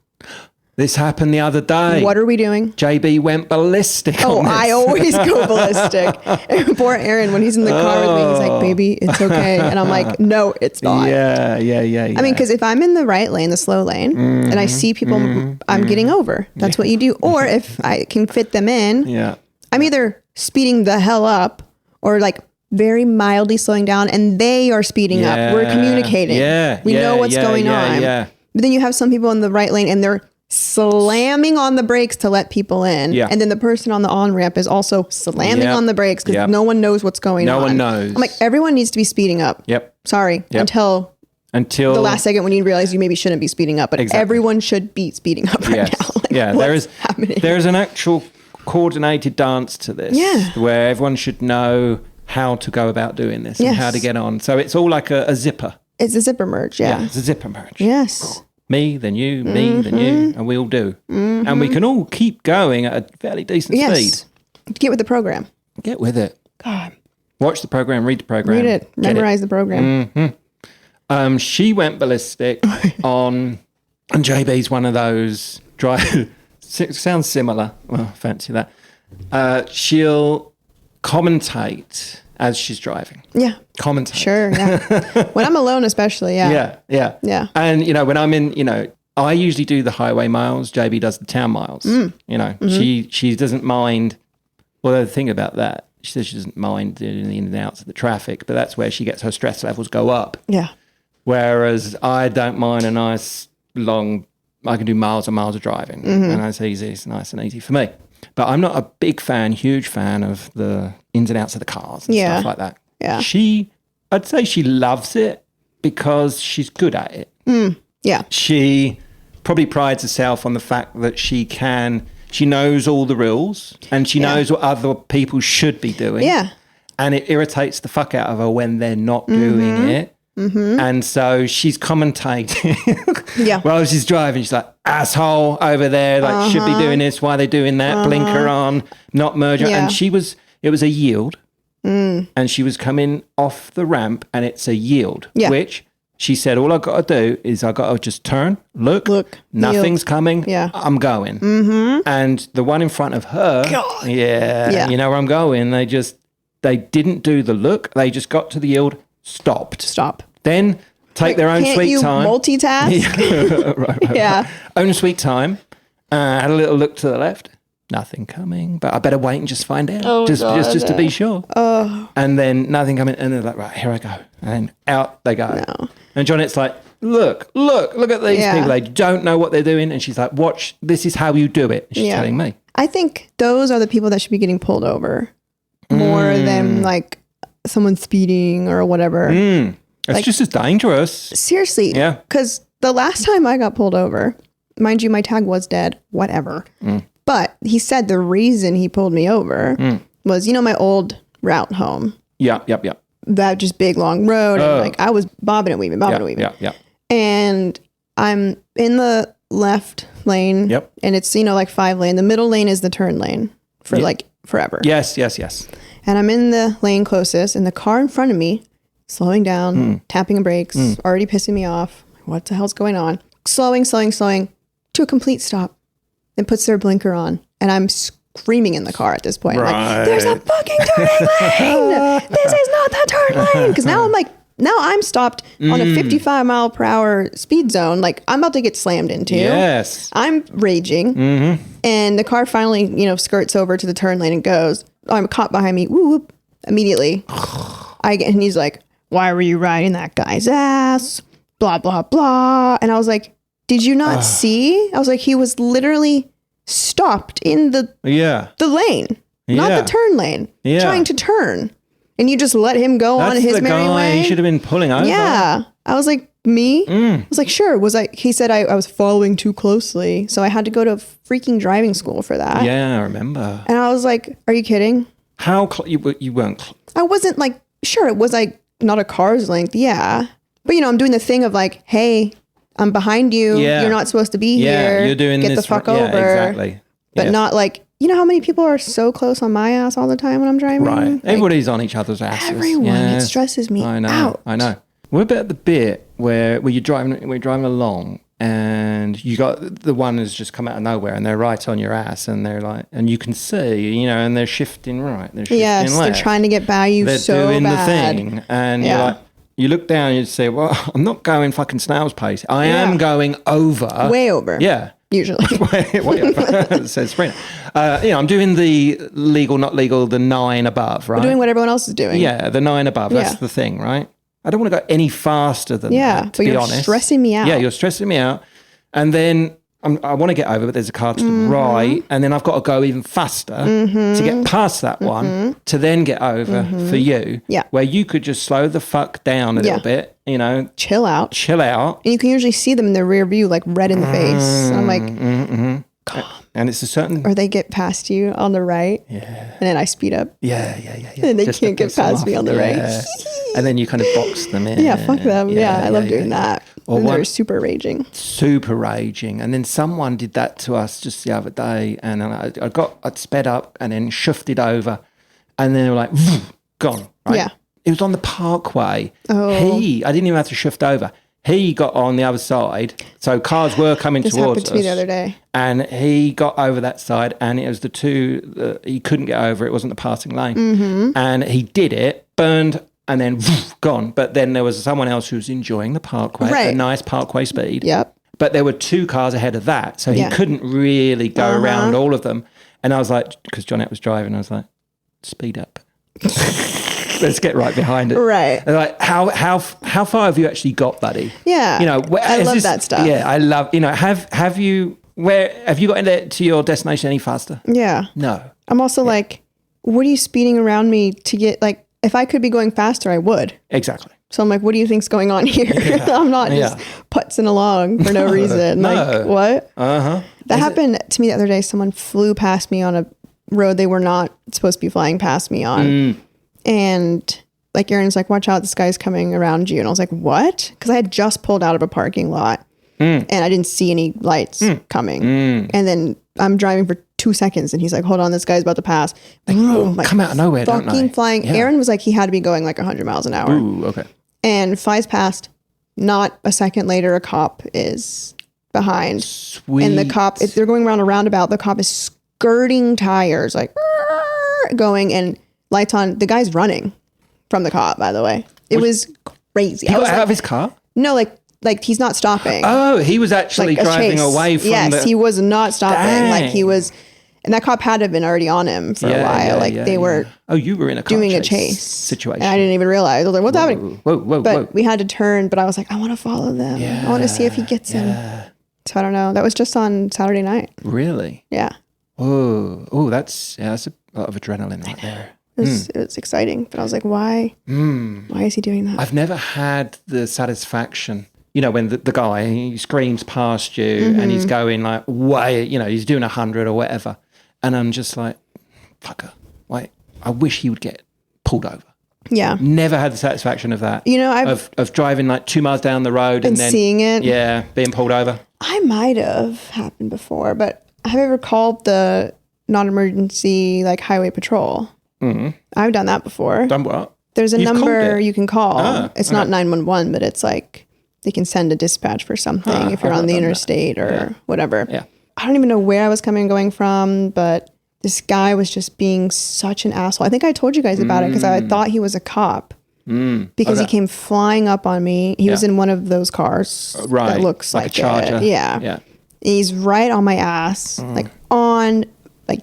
This happened the other day. What are we doing? JB went ballistic. Oh, I always go ballistic. And poor Aaron, when he's in the car with me, he's like, baby, it's okay. And I'm like, no, it's not. Yeah. I mean, because if I'm in the right lane, the slow lane, and I see people, I'm getting over. That's what you do. Or if I can fit them in, I'm either speeding the hell up or like very mildly slowing down, and they are speeding up. We're communicating. We know what's going on. But then you have some people in the right lane and they're slamming on the brakes to let people in. And then the person on the on-ramp is also slamming on the brakes because no one knows what's going on. No one knows. I'm like, everyone needs to be speeding up. Sorry. Until the last second when you realize you maybe shouldn't be speeding up, but everyone should be speeding up right now. Like, there is an actual coordinated dance to this where everyone should know how to go about doing this and how to get on. So it's all like a zipper. It's a zipper merge, it's a zipper merge. Yes. Me, then you, me, then you, and we all do. And we can all keep going at a fairly decent speed. Get with the program. Get with it. God. Watch the program, read the program. Read it. Memorize the program. She went ballistic on, and JB's one of those sounds similar. Well, fancy that. She'll commentate as she's driving. Yeah. Commentate. Sure, yeah. When I'm alone especially, Yeah. And, when I'm in, I usually do the highway miles. JB does the town miles. She doesn't mind. Well, the thing about that, she says she doesn't mind doing the ins and outs of the traffic, but that's where she gets her stress levels go up. Yeah. Whereas I don't mind a nice long, I can do miles and miles of driving. And that's easy. It's nice and easy for me. But I'm not a huge fan of the ins and outs of the cars and stuff like that. Yeah. I'd say she loves it because she's good at it. Yeah. She probably prides herself on the fact that she knows all the rules and she knows what other people should be doing. Yeah. And it irritates the fuck out of her when they're not doing it. And so she's commentating while she's driving. She's like, asshole over there, like should be doing this. Why are they doing that? Blinker on, not merger. And it was a yield. And she was coming off the ramp and it's a yield, which she said, all I got to do is I got to just turn, look, nothing's yield. Coming. I'm going. And the one in front of her, you know where I'm going. They didn't do the look. They just got to the yield. Stop. Then take their own sweet time. Multitask? right. Yeah. Own sweet time. Had a little look to the left. Nothing coming, but I better wait and just find out. Just to be sure. And then nothing coming. And they're like, right, here I go. And out they go. No. And Jonette's like, look at these people. They don't know what they're doing. And she's like, watch, this is how you do it. And she's telling me. I think those are the people that should be getting pulled over more than like someone speeding or whatever. It's like, just as dangerous. Seriously. Yeah. Because the last time I got pulled over, mind you, my tag was dead, whatever. But he said the reason he pulled me over was, my old route home. Yep. That just big long road. And like I was bobbing and weaving. Yeah. And I'm in the left lane. Yep. And it's, like 5 lane. The middle lane is the turn lane for like forever. Yes. And I'm in the lane closest and the car in front of me, slowing down, tapping the brakes, already pissing me off. What the hell's going on? Slowing to a complete stop. Then puts their blinker on. And I'm screaming in the car at this point. Right. Like, there's a fucking turning lane. This is not the turn lane. Because now I'm stopped on a 55 mile per hour speed zone. Like I'm about to get slammed into. Yes. I'm raging. And the car finally, skirts over to the turn lane and goes. I'm caught behind me. Whoop, whoop. Immediately. And he's like, why were you riding that guy's ass? Blah, blah, blah. And I was like, did you not see? I was like, he was literally stopped in the lane, not the turn lane, trying to turn. And you just let him go on his merry way. He should have been pulling over. Yeah. I was like, me? I was like, sure. He said I was following too closely. So I had to go to freaking driving school for that. Yeah, I remember. And I was like, are you kidding? How you weren't? I wasn't like, sure, it was like not a car's length. Yeah. But I'm doing the thing of like, hey, I'm behind you. Yeah. You're not supposed to be here. You're doing Get this. the fuck Yeah, over. exactly. But not like, how many people are so close on my ass all the time when I'm driving? Right. Like, Everybody's on each other's asses. Everyone. It stresses me out. I know. What about the bit where we're driving along and you got the one has just come out of nowhere and they're right on your ass and they're like, and you can see, and they're shifting right. They're shifting left. They're trying to get by you so doing bad. The thing. And you're like, you look down and you say, well, I'm not going fucking snail's pace. I am going over. Way over. Yeah. Usually. Way over. It says sprint. I'm doing the legal, not legal, the 9 above, right? We're doing what everyone else is doing. Yeah, the 9 above. That's the thing, right? I don't want to go any faster than that, to be honest. You're stressing me out. Yeah, you're stressing me out. And then I want to get over, but there's a car to the right. And then I've got to go even faster to get past that one to then get over for you. Yeah. Where you could just slow the fuck down a little bit, Chill out. And you can usually see them in the rear view, like red in the face. And I'm like, calm. And it's a certain... Or they get past you on the right. Yeah. And then I speed up. Yeah. And they can't get past me on the right. And then you kind of box them in. Yeah, fuck them. Yeah, I love doing that. Or and they're super raging. And then someone did that to us just the other day. And I'd sped up and then shifted over. And then they were like, gone. Right? Yeah. It was on the parkway. Oh. I didn't even have to shift over. He got on the other side. So cars were coming towards us. This happened to me the other day. And he got over that side and it was the two, he couldn't get over. It wasn't the passing lane. And he did it, burned, and then gone. But then there was someone else who was enjoying the parkway, a nice parkway speed. Yep. But there were 2 cars ahead of that. So he couldn't really go around all of them. And I was like, because Johnette was driving, I was like, speed up. Let's get right behind it. Right. And like, how far have you actually got, buddy? Yeah. I love that stuff. Yeah, I love, have you got to your destination any faster? Yeah. No. I'm also like, what are you speeding around me to get, like, if I could be going faster, I would. Exactly. So I'm like, what do you think's going on here? Yeah. I'm not just putzing along for no reason. No. Like, what? That happened to me the other day. Someone flew past me on a road they were not supposed to be flying past me on. And like Aaron's like, watch out, this guy's coming around you. And I was like, what? Because I had just pulled out of a parking lot and I didn't see any lights coming. And then I'm driving for 2 seconds and he's like, hold on, this guy's about to pass. Like, come out of nowhere, don't they? Fucking flying. Yeah. Aaron was like, he had to be going like 100 miles an hour. Ooh, okay. And flies past. Not a second later, a cop is behind. Sweet. And the cop, they're going around a roundabout. The cop is skirting tires, like going and lights on. The guy's running from the cop, by the way. It was crazy. He got out of his car? No, like he's not stopping. Oh, he was actually like driving away from Yes, he was not stopping. Dang. Like he was, and that cop had to have been already on him for a while. They were you were in a car doing chase a chase situation. And I didn't even realize. I was like, what's happening? Whoa. We had to turn, but I was like, I want to follow them. I want to see if he gets him. So I don't know. That was just on Saturday night. Really? Yeah. Oh, that's a lot of adrenaline right there. It was exciting, but I was like, why? Why is he doing that? I've never had the satisfaction you know, when the guy, he screams past you and he's going like way, you know, he's doing 100 or whatever. And I'm just like, fucker, like, I wish he would get pulled over. Yeah. Never had the satisfaction of that. You know, of driving like 2 miles down the road and then seeing it. Yeah, being pulled over. I might have happened before, but have you ever called the non-emergency like highway patrol? Mm-hmm. I've done that before. Done what? There's a number you can call. It's not 911, but it's like they can send a dispatch for something if you're on the interstate or whatever. Yeah. I don't even know where I was going from, but this guy was just being such an asshole. I think I told you guys about it because I thought he was a cop because he came flying up on me. He was in one of those cars that looks like a Charger. Yeah. And he's right on my ass, like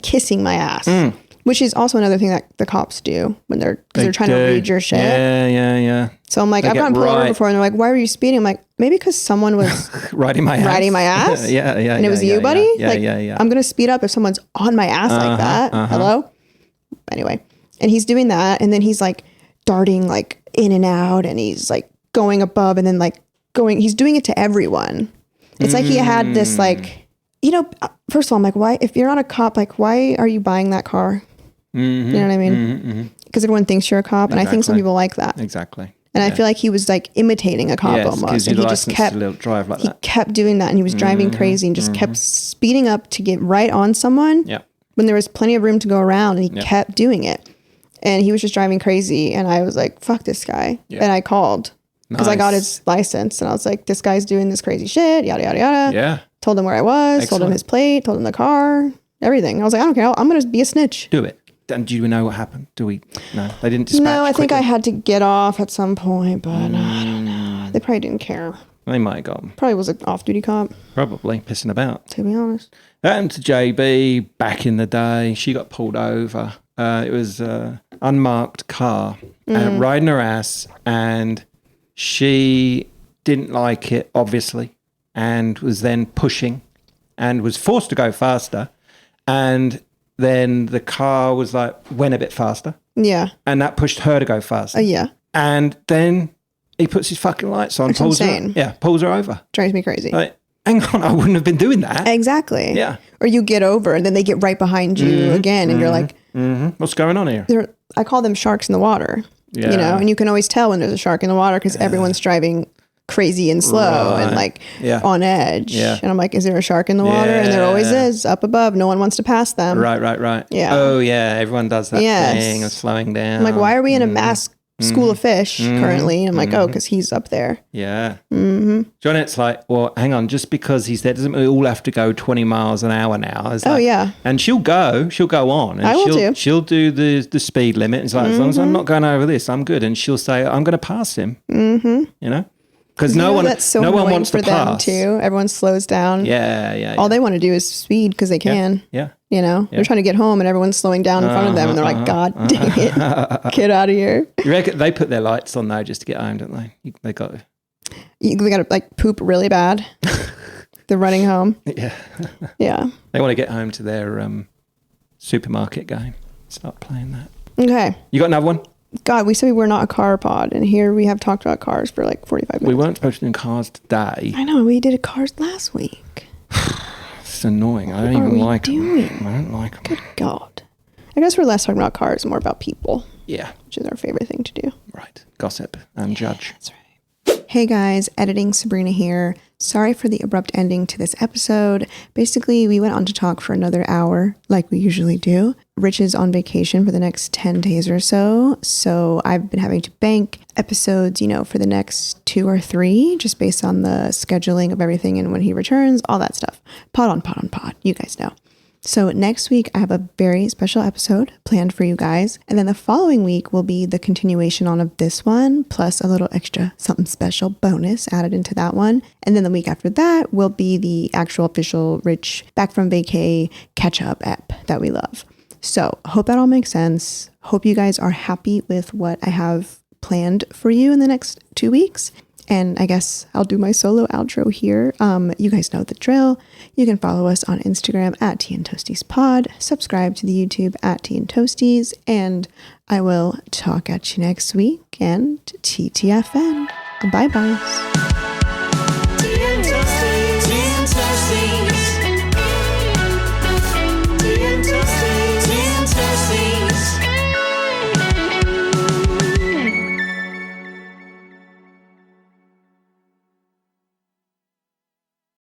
kissing my ass, which is also another thing that the cops do when they're trying to read your shit. Yeah. So I'm like, I've gotten pulled over before, and they're like, "Why were you speeding?" I'm like, maybe because someone was riding my ass. Yeah. And it was you, buddy. Yeah. I'm gonna speed up if someone's on my ass like that. Hello. Anyway, and he's doing that, and then he's like darting like in and out, and he's like going above, and then like he's doing it to everyone. It's like he had this like, you know, first of all, I'm like, why, if you're not a cop, like, why are you buying that car? You know what I mean? Because everyone thinks you're a cop, and I think some people like that. Exactly. And I feel like he was like imitating a cop almost. And he just kept kept doing that, and he was driving crazy and just kept speeding up to get right on someone when there was plenty of room to go around, and he kept doing it. And he was just driving crazy, and I was like, fuck this guy. And I called because I got his license, and I was like, this guy's doing this crazy shit, yada, yada, yada. Yeah. Told him where I was, told him his plate, told him the car, everything. I was like, I don't care. I'm going to be a snitch. Do it. And do you know what happened? No, they didn't dispatch. No, I think I had to get off at some point, but I don't know. They probably didn't care. They might have got him. Probably was an off-duty cop. Probably pissing about. To be honest. That happened to JB back in the day. She got pulled over. It was an unmarked car riding her ass, and she didn't like it, obviously, and was then pushing and was forced to go faster. And then the car was like, went a bit faster. Yeah. And that pushed her to go faster. Yeah. And then he puts his fucking lights on, pulls her over. Drives me crazy. Like, hang on, I wouldn't have been doing that. Exactly. Yeah. Or you get over and then they get right behind you again, and you're like, what's going on here? I call them sharks in the water. Yeah. You know, and you can always tell when there's a shark in the water because everyone's driving crazy and slow and like on edge. Yeah. And I'm like, is there a shark in the water? And there always is, up above. No one wants to pass them. Right. Yeah. Oh, yeah. Everyone does that thing of slowing down. I'm like, why are we in a mass school of fish currently? And I'm like, oh, because he's up there. Yeah. John, it's like, well, hang on. Just because he's there doesn't mean we all have to go 20 miles an hour now. It's like, and she'll go on. And I will too. She'll do the speed limit. It's like, as long as I'm not going over this, I'm good. And she'll say, I'm going to pass him. You know? Because no one wants to pass. Them too. Everyone slows down. Yeah. All they want to do is speed because they can. Yeah. You know, they're trying to get home and everyone's slowing down in front of them, and they're like, God dang it, get out of here. You reckon they put their lights on though just to get home, don't they? They got to like poop really bad. They're running home. Yeah. They want to get home to their supermarket game. Start playing that. Okay. You got another one? God, we said we were not a car pod, and here we have talked about cars for like 45 minutes. We weren't supposed to do cars today. I know, we did cars last week. It's annoying. I don't even like them. I don't like them. Good God. I guess we're less talking about cars, more about people. Yeah. Which is our favorite thing to do. Right. Gossip and judge. That's right. Hey guys, editing Sabrina here. Sorry for the abrupt ending to this episode. Basically, we went on to talk for another hour, like we usually do. Rich is on vacation for the next 10 days or so. So I've been having to bank episodes, for the next 2 or 3, just based on the scheduling of everything and when he returns, all that stuff. Pod on pod. You guys know. So next week, I have a very special episode planned for you guys. And then the following week will be the continuation on of this one, plus a little extra something special bonus added into that one. And then the week after that will be the actual official Rich Back from Vacay catch-up app that we love. So hope that all makes sense. Hope you guys are happy with what I have planned for you in the next 2 weeks. And I guess I'll do my solo outro here. You guys know the drill. You can follow us on Instagram at Tea and Toasties Pod. Subscribe to the YouTube at Tea and Toasties. And I will talk at you next week. And TTFN. Bye-bye.